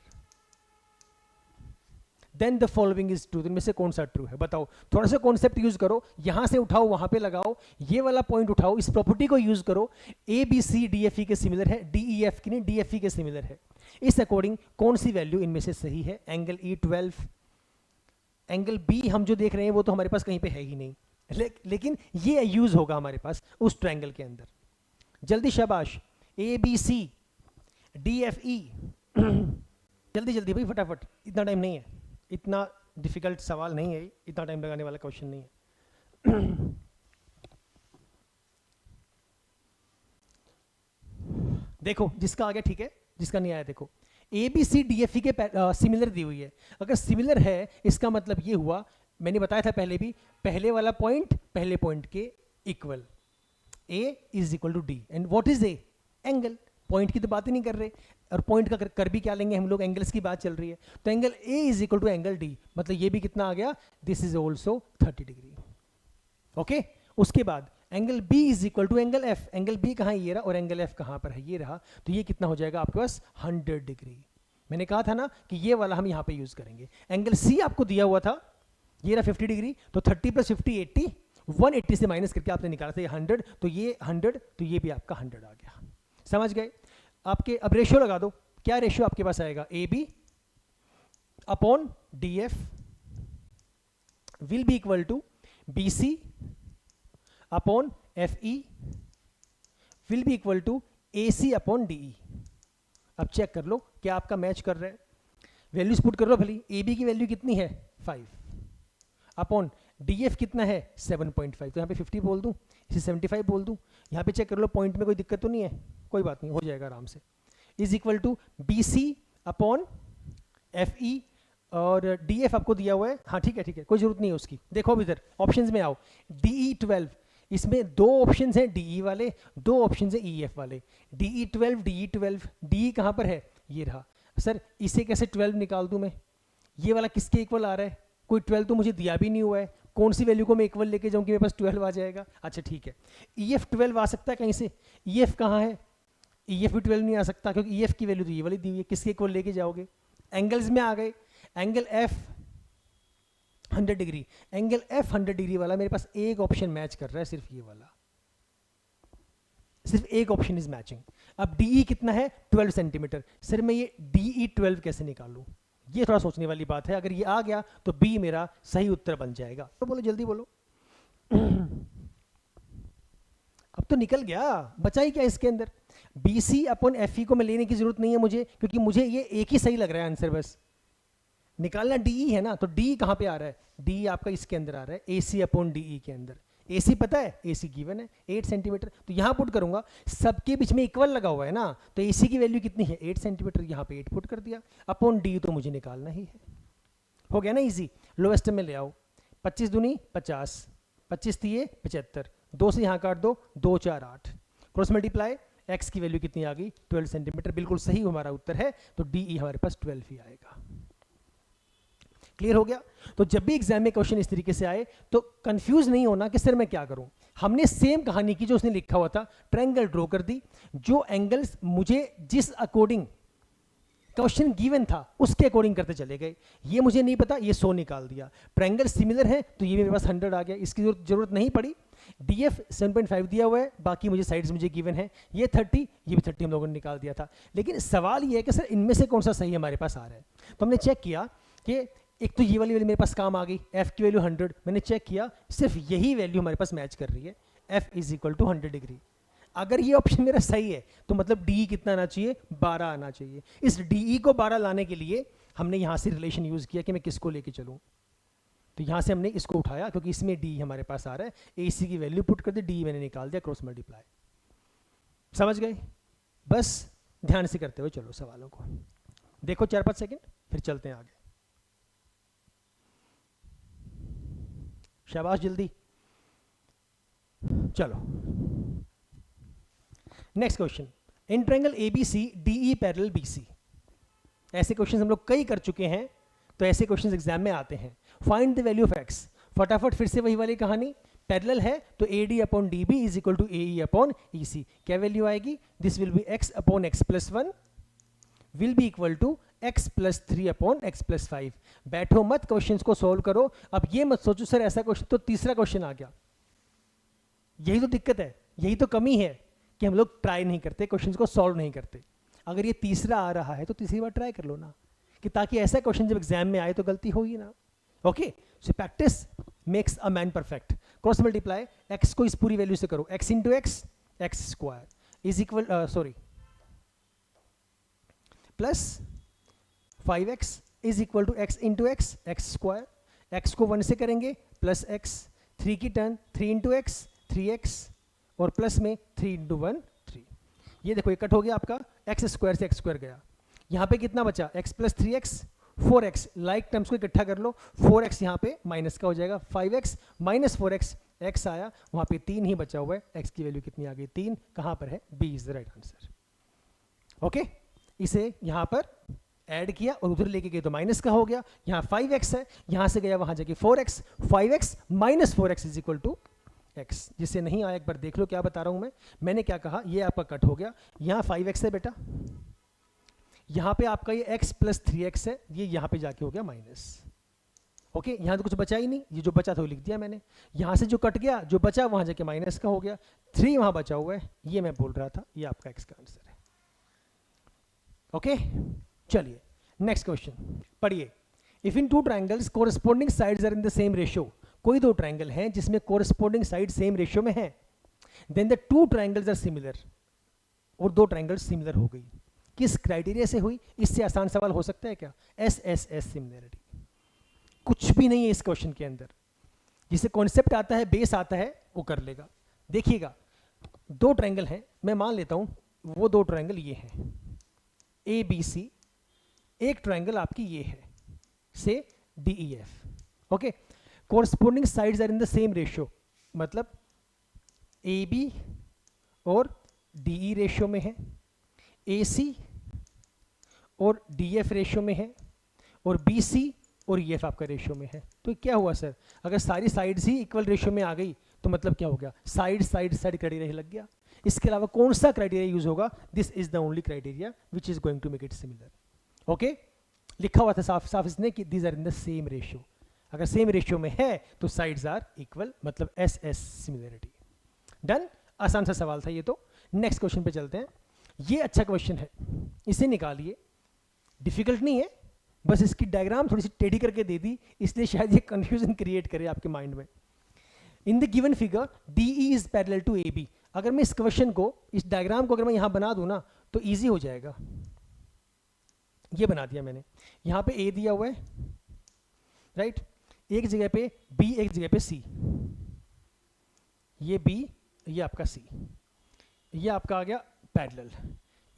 [SPEAKER 1] Then the following is true, इनमें से कौन सा ट्रू है बताओ? थोड़ा सा कॉन्सेप्ट यूज करो, यहां से उठाओ वहां पे लगाओ, ये वाला पॉइंट उठाओ, इस प्रॉपर्टी को यूज करो। ABC DFE के सिमिलर है, DEF की नहीं DFE के सिमिलर है। इस अकॉर्डिंग कौन सी वैल्यू इनमें से सही है? एंगल E 12, एंगल B हम जो देख रहे हैं वो तो हमारे पास कहीं पे है ही नहीं, लेकिन ये यूज होगा हमारे पास उस ट्रायंगल के अंदर। जल्दी शाबाश, ABC DFE जल्दी जल्दी भाई फटाफट, इतना टाइम नहीं है, इतना डिफिकल्ट सवाल नहीं है, इतना टाइम लगाने वाला क्वेश्चन नहीं है। देखो जिसका आ गया ठीक है, जिसका नहीं आया देखो। ABC DFE के सिमिलर दी हुई है, अगर सिमिलर है इसका मतलब ये हुआ, मैंने बताया था पहले भी, पहले वाला पॉइंट पहले पॉइंट के equal, A is equal to D, and what is A? Angle. Point की तो बात ही नहीं कर रहे, और पॉइंट का कर भी क्या लेंगे हम लोग, एंगल्स की बात चल रही है, तो angle A is equal to angle D, मतलब ये भी कितना आ गया? This is also 30 degree. Okay, उसके बाद angle B is equal to angle F, angle B कहाँ है? ये रहा, और एंगल F कहाँ पर है? ये रहा, तो ये कितना हो जाएगा आपके पास? 100 डिग्री। मैंने कहा था ना कि ये वाला हम यहाँ पे यूज करेंगे। एंगल C आपको दिया हुआ था, ये रहा 50 डिग्री, तो 30 प्लस 50 80, 180 से माइनस करके आपने निकाला था ये 100, तो ये 100, तो ये भी आपका 100 आ गया। समझ गए? आपके अब रेशियो लगा दो, क्या रेशियो आपके पास आएगा? AB upon DF will be equal to BC upon FE will be equal to AC upon DE। अब चेक कर लो क्या आपका मैच कर रहा है, वैल्यूज पुट कर लो भली। AB की वैल्यू कितनी है? 5 अपॉन DF कितना है? 7.5, तो यहाँ पे 50 बोल दूँ, इसे 75 बोल दूँ, यहाँ पे चेक कर लो पॉइंट में कोई दिक्कत तो नहीं है? कोई बात नहीं, हो जाएगा आराम से। Is equal to BC upon FE, और DF आपको दिया हुआ है, हाँ ठीक है ठीक है, कोई जरूरत नहीं है उसकी। देखो अब इधर ऑप्शंस में आओ, DE 12, इसमें दो ऑप्शंस हैं DE वाले, दो ऑप्शंस हैं EF वाले। DE 12 DE 12, DE कहाँ पर है? ये रहा। सर इसे कैसे 12 निकाल दूँ मैं? ये वाला किसके इक्वल आ रहा है? कोई 12 तो मुझे दिया भी नहीं हुआ है, कौन सी वैल्यू को मैं इक्वल लेके जाऊँ कि मेरे पास 12 आ जाएगा? अच्छा ठीक है, EF 12 आ सकता है कहीं से? EF कहाँ है? EF भी 12 नहीं आ सकता, क्योंकि EF की वैल्यू तो ये वाली दी हुई है, किसके इक्वल लेके जाओगे? एंगल्स में आ गए, angle F 100 degree, angle F 100 degree वाला मेरे पास एक ऑप्शन मैच कर रहा है, सिर्फ ये वाला, सिर्फ एक ऑप्शन इज मैचिंग। अब DE कितना है? 12 सेंटीमीटर। सर मैं ये DE 12 कैसे निकालूं? ये थोड़ा सोचने वाली बात है, अगर ये आ गया तो B मेरा सही उत्तर बन जाएगा। तो बोलो जल्दी बोलो। अब तो निकल गया, बचा ही क्या इसके अंदर? BC अपॉन FE को मैं लेने की जरूरत नहीं है मुझे, क्योंकि मुझे ये एक ही सही लग रहा है आंसर, बस निकालना DE है ना। तो D कहाँ पे आ रहा है? D आपका इसके अंदर आ रहा है, AC अपॉन DE के अंदर। AC पता है, AC गिवन है 8 सेंटीमीटर, तो यहाँ पुट करूंगा, सबके बीच में इक्वल लगा हुआ है ना, तो AC की वैल्यू कितनी है? 8 सेंटीमीटर, यहाँ पे 8 पुट कर दिया, अपॉन D तो मुझे निकालना ही है। हो गया ना इजी। लोएस्ट में ले आओ, 25 दूनी 50, 25 दिए 75, 2 से यहाँ काट दो, 2 4 8, क्रॉस मल्टीप्लाई, x की वैल्यू कितनी आ गई? 12 सेंटीमीटर, बिल्कुल सही हमारा उत्तर है, तो DE हमारे पास 12 ही आएगा। क्लियर हो गया? तो जब भी एग्जाम में क्वेश्चन इस तरीके से आए तो कंफ्यूज नहीं होना कि सर मैं क्या करूं। हमने सेम कहानी की जो उसने लिखा हुआ था, ट्रायंगल ड्रॉ कर दी, जो एंगल्स मुझे जिस अकॉर्डिंग क्वेश्चन गिवन था उसके अकॉर्डिंग करते चले गए, ये मुझे नहीं पता, ये 100 निकाल दिया, ट्रायंगल सिमिलर है तो ये मेरे पास 100 आ गया, इसकी जरूरत नहीं पड़ी। DF 7.5 दिया हुआ है, बाकी मुझे साइड्स मुझे गिवन है, ये 30, ये भी 30 हम लोगों ने निकाल दिया था। लेकिन सवाल ये है कि सर इनमें से कौन सा सही हमारे पास आ रहा है। तो हमने चेक किया कि एक तो ये वाली वैल्यू मेरे पास काम आ गई, f की वैल्यू 100, मैंने चेक किया सिर्फ यही वैल्यू हमारे पास मैच कर रही है, f is equal to 100 degree. अगर ये ऑप्शन मेरा सही है तो मतलब DE कितना आना चाहिए, 12 आना चाहिए। इस DE को 12 लाने के लिए हमने यहाँ से रिलेशन यूज़ किया कि मैं किसको लेके चलूँ, तो यहाँ से हमने इसको उठाया क्योंकि इसमें DE हमारे पास आ रहा है, AC की वैल्यू पुट कर दी, DE मैंने निकाल दिया, क्रॉस मल्टीप्लाई। समझ गए? बस ध्यान से करते हुए चलो सवालों को, देखो 4-5 सेकेंड, फिर चलते हैं आगे। शाबाश, जल्दी चलो। Next question, in triangle ABC DE parallel BC। ऐसे क्वेश्चन हम लोग कई कर चुके हैं, तो ऐसे क्वेश्चन एग्जाम में आते हैं। Find the value of x, फटाफट फिर से वही वाली कहानी, पैरेलल है तो AD upon DB is equal to AE upon EC। क्या वैल्यू आएगी, दिस विल बी x अपॉन x plus 1 will be equal to x plus 3 upon x plus 5। बैठो मत, क्वेश्चंस को सॉल्व करो। अब ये मत सोचो सर ऐसा क्वेश्चन तो तीसरा क्वेश्चन आ गया, यही तो दिक्कत है, यही तो कमी है कि हम लोग ट्राई नहीं करते, क्वेश्चंस को सॉल्व नहीं करते। अगर ये तीसरा आ रहा है तो तीसरी बार ट्राई कर लो ना, कि ताकि ऐसा क्वेश्चन जब एग्जाम में आए तो गलती होगी ना। Okay, so practice makes a man perfect. Cross multiply, x को इस पूरी वैल्यू से करो, x into x, x square is equal plus 5x is equal to x into x, x square, x को 1 से करेंगे प्लस x, 3 की turn 3 into x 3x, और प्लस में 3 इंटू 1 3। ये देखो ये कट हो गया आपका, एक्स स्क्वायर से एक्स स्क्वायर गया, यहाँ पे कितना बचा, x plus 3x 4x, like terms को इकट्ठा कर लो, 4x यहाँ पे माइनस का हो जाएगा, 5x माइनस 4x, x आया, वहाँ पे 3 ही बचा हुआ है, x की वैल्यू कितनी आ गई, 3, कहाँ पर है, B is the right answer. Okay, इसे यहाँ पर ऐड किया और उधर लेके गए तो माइनस का हो गया, यहाँ 5x है, यहाँ से गया वहाँ जाके 4x, 5x minus 4x is equal to x। जिससे नहीं आया एक बार देख लो क्या बता रहा हूँ मैं, मैंने क्या कहा, ये आपका कट हो गया, यहाँ 5x है बेटा, यहाँ पे आपका ये x प्लस 3x है, ये यहाँ पे जाके हो गया माइनस। ओके, यहाँ तो कुछ बचा ही नहीं, ये जो बचा था वो लिख दिया मैंने, यहाँ से जो कट गया जो बचा वहाँ जाके माइनस का हो गया, 3 वहाँ बचा हुआ है, ये मैं बोल रहा था, ये आपका x का आंसर है। ओके, चलिए नेक्स्ट क्वेश्चन पढ़िए। If in two triangles corresponding sides are in the same ratio, कोई दो ट्रायंगल हैं जिसमें कोरस्पोंडिंग साइड सेम रेशियो में है, then the two triangles are similar, और दो ट्रायंगल्स सिमिलर हो गई, किस क्राइटेरिया से हुई, इससे आसान सवाल हो सकता है क्या, SSS सिमिलरिटी। कुछ भी नहीं है इस क्वेश्चन के अंदर, जिसे कॉन्सेप्ट आता है, बेस आता है, वो कर लेगा। देखिएगा, दो ट्रायंगल हैं, मैं मान लेता हूं वो दो ट्रायंगल ये हैं ABC, एक ट्रायंगल आपकी ये है से DEF। Okay, corresponding sides are in the same ratio, मतलब AB और DE रेशियो में है, AC और DF रेशियो में है, और BC और EF आपका रेशियो में है। तो क्या हुआ सर, अगर सारी साइड्स ही इक्वल रेशियो में आ गई तो मतलब क्या हो गया, साइड साइड साइड क्राइटेरिया लग गया। इसके अलावा कौन सा क्राइटेरिया यूज होगा, this is the only criteria which is going to make it similar. Okay, लिखा हुआ था साफ साफ इसने कि these are in the same ratio, अगर सेम रेशियो में है तो साइड्स आर इक्वल, मतलब SS सिमिलरिटी। डन, आसान सा सवाल था ये तो। नेक्स्ट क्वेश्चन पे चलते हैं, ये अच्छा क्वेश्चन है, इसे निकालिए, डिफिकल्ट नहीं है, बस इसकी डायग्राम थोड़ी सी टेढ़ी करके दे दी, इसलिए शायद ये कंफ्यूजन क्रिएट करे आपके माइंड में। In the given figure DE is parallel to AB, अगर मैं इस क्वेश्चन को, इस डायग्राम को अगर मैं यहां बना दूं ना तो इजी हो जाएगा। ये बना दिया मैंने, यहां पे A दिया हुआ है, राइट, एक जगह पे B, एक जगह पे C, ये B, ये आपका C, ये आपका आ गया पैरेलल।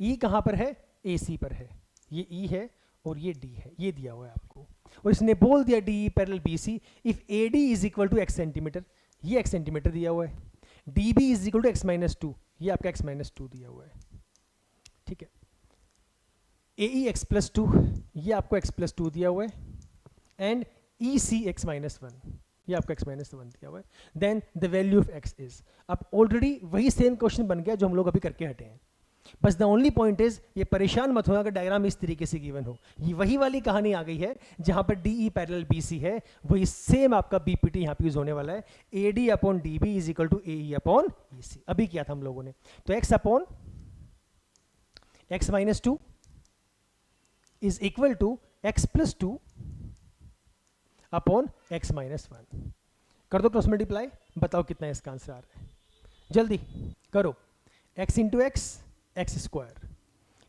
[SPEAKER 1] E कहां पर है, AC पर है, ये E है और ये D है, ये दिया हुआ है आपको, और इसने बोल दिया DE parallel BC if AD is equal to x centimetre, ये x सेंटीमीटर दिया हुआ है, DB is equal to x-2, ये आपका x-2 दिया हुआ है, ठीक है, AE x+2, ये आपको x+2 दिया हुआ है, एंड EC x-1, ये आपका x-1 दिया हुआ है, then the value of x is. अब ऑलरेडी वही सेम क्वेश्चन बन गया जो हम लोग अभी करके हटे हैं, बस द ओनली पॉइंट इज ये परेशान मत होना अगर डायग्राम इस तरीके से गिवन हो, ये वही वाली कहानी आ गई है जहां पर D E parallel B C है, वही सेम आपका बीपीटी यहां पे यूज होने वाला है। A D upon D B is equal to A E upon E C, अभी किया था हम लोगों ने। तो X upon X minus two is equal to X plus two upon X minus one. कर दो क्रॉस मल्टीप्लाई, बताओ कितना इसका आंसर आ रहा है, जल्दी करो। X into x x square,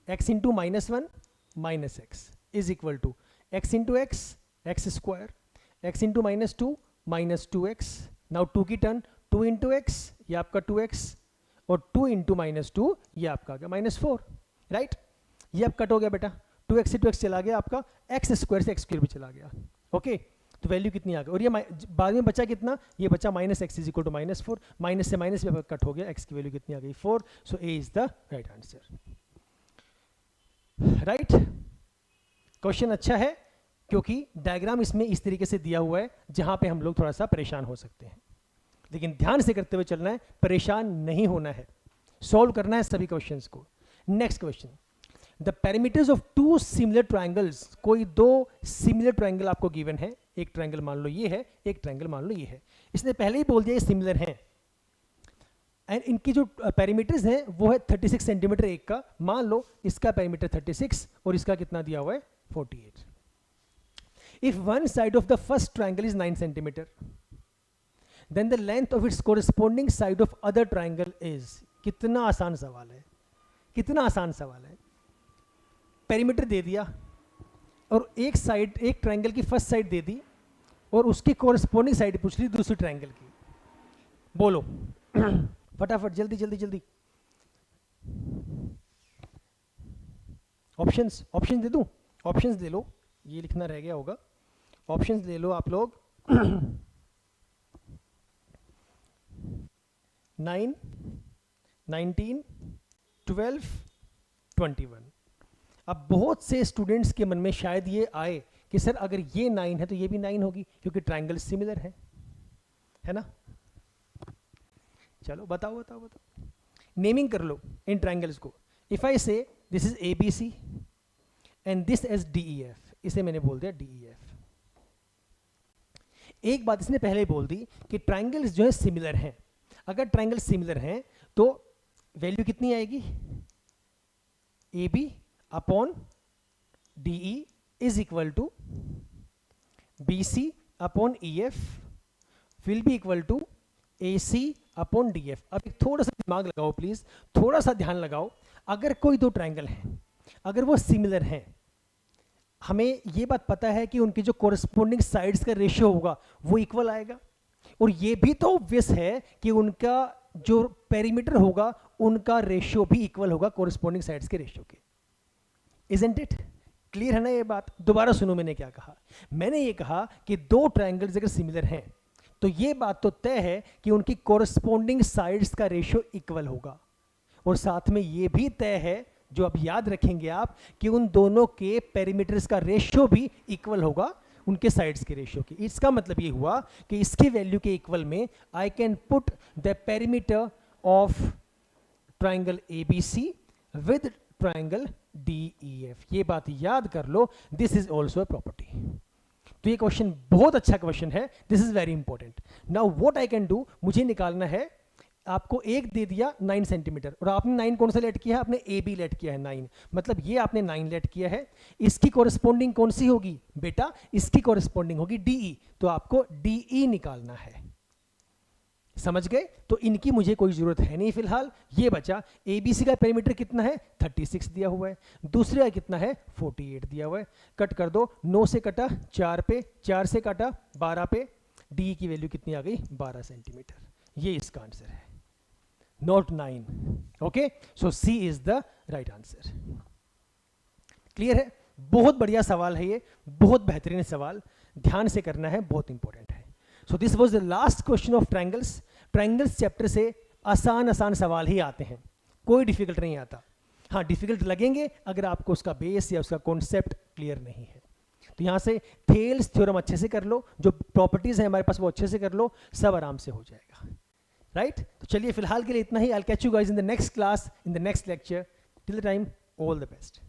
[SPEAKER 1] x into minus one minus x is equal to x into x x square, x into minus two x. Now two की टर्न, टू इंटू एक्स ये आपका two x और two into minus two ये आपका आ गया minus four, right. ये अब cut हो गया बेटा, टू एक्स से टू एक्स चला गया, आपका एक्स स्क्वायर से एक्स स्क्वायर भी चला गया, ओके। तो वैल्यू कितनी आ गई, और ये बाद में बचा कितना, ये बचा minus x is equal to minus four, minus से माइनस भी कट हो गया, एक्स की वैल्यू कितनी आ गई four. So A is the right answer, right. Question अच्छा है क्योंकि डायग्राम इसमें इस तरीके से दिया हुआ है जहां पे हम लोग थोड़ा सा परेशान हो सकते हैं, लेकिन ध्यान से करते हुए चलना है, परेशान नहीं होना है, सॉल्व करना है सभी क्वेश्चंस को। Next question, the parameters of two similar triangles, कोई दो सिमिलर ट्राइंगल आपको गिवन है, एक ट्राइंगल मान लो ये है, एक ट्राइंगल मान लो ये है, इसने पहले ही बोल दिया ये सिमिलर हैं, एंड इनकी जो पैरामीटर्स हैं वो है 36 सेंटीमीटर एक का, मान लो इसका पैरामीटर 36 और इसका कितना दिया हुआ है 48। If one side of the first triangle is 9 centimetre, then the length of its corresponding side of other triangle is. कितना आसान सवाल है, कितना आसान सवाल है। पेरीमीटर दे दिया और एक साइड, एक ट्रायंगल की फर्स्ट साइड दे दी और उसकी कोरिस्पोंडिंग साइड पूछ ली दूसरी ट्रायंगल की, बोलो फटाफट जल्दी जल्दी जल्दी। ऑप्शंस, ऑप्शन दे दूं, ऑप्शंस दे लो, ये लिखना रह गया होगा, ऑप्शंस ले लो आप लोग। 9, 19, 12, 21। अब बहुत से स्टूडेंट्स के मन में शायद ये आए कि सर अगर ये 9 है तो ये भी 9 होगी क्योंकि ट्रायंगल सिमिलर है ना। चलो बताओ बताओ बताओ, नेमिंग कर लो इन ट्रायंगल्स को। If I say this is A B C and this as D E F, इसे मैंने बोल दिया डी ई एफ। एक बात इसने पहले बोल दी कि ट्रायंगल्स जो है सिमिलर हैं, अगर ट्रायंगल सिमिलर हैं तो वैल्यू कितनी आएगी, A B upon D E is equal to B C upon E F will be equal to A C upon D F. अब थोड़ा सा दिमाग लगाओ प्लीज, थोड़ा सा ध्यान लगाओ। अगर कोई दो ट्रायंगल हैं, अगर वो सिमिलर हैं, हमें ये बात पता है कि उनकी जो कोरिस्पोंडिंग साइड्स का रेशियो होगा वो इक्वल आएगा, और ये भी तो ऑब्वियस है कि उनका जो पेरीमीटर होगा उनका रेशियो भी इक्वल होगा कोरिस्पोंडिंग साइड्स के रेशियो के। Isn't it? क्लियर है ना ये बात? दोबारा सुनो मैंने क्या कहा। मैंने ये कहा कि दो ट्रायंगल्स अगर सिमिलर हैं तो ये बात तो तय है कि उनकी कोरिस्पोंडिंग साइड्स का रेशियो इक्वल होगा, और साथ में ये भी तय है, जो अब याद रखेंगे आप, कि उन दोनों के पेरीमीटर्स का रेशियो भी इक्वल होगा उनके साइड्स के रेशियो की। इसका मतलब ये हुआ कि इसकी वैल्यू के इक्वल में I can put the perimeter of triangle ABC with triangle DEF। ये बात याद कर लो, this is also a property. तो ये क्वेश्चन बहुत अच्छा क्वेश्चन है, this is very important. Now what I can do, मुझे निकालना है, आपको एक दे दिया 9 सेंटीमीटर और आपने 9 कौन सा लेट किया है, आपने ए बी लेट किया है 9, मतलब ये आपने 9 लेट किया है। इसकी कोरिस्पोंडिंग कौन सी होगी बेटा, इसकी कोरिस्पोंडिंग होगी DE, तो आपको DE निकालना है। समझ गए? तो इनकी मुझे कोई जरूरत है नहीं फिलहाल। ये बचा ABC का पेरीमीटर कितना है, 36 दिया हुआ है, दूसरे का कितना है 48 दिया हुआ है। कट कर दो, 9 से कटा 4 पे, 4 से कटा 12 पे, DE की वैल्यू कितनी आ गई 12 सेंटीमीटर। ये इसका आंसर है, not 9। Okay, so C is the right answer. Clear है? बहुत बढ़िया सवाल है ये, बहुत बेहतरीन सवाल, ध्यान से करना है, बहुत इंपॉर्टेंट है। So this was the last question of triangles. Triangles chapter से आसान आसान सवाल ही आते हैं, कोई डिफिकल्ट नहीं आता। हाँ, डिफिकल्ट लगेंगे अगर आपको उसका बेस या उसका कॉन्सेप्ट क्लियर नहीं है। तो यहाँ से थेल्स थ्योरम अच्छे से कर लो, जो प्रॉपर्टीज है हमारे पास वो अच्छे से कर लो, सब आराम से हो जाएगा। राइट? तो चलिए फिलहाल के लिए इतना ही। I will catch you guys in the next class, in the next lecture. Till the time, all the best.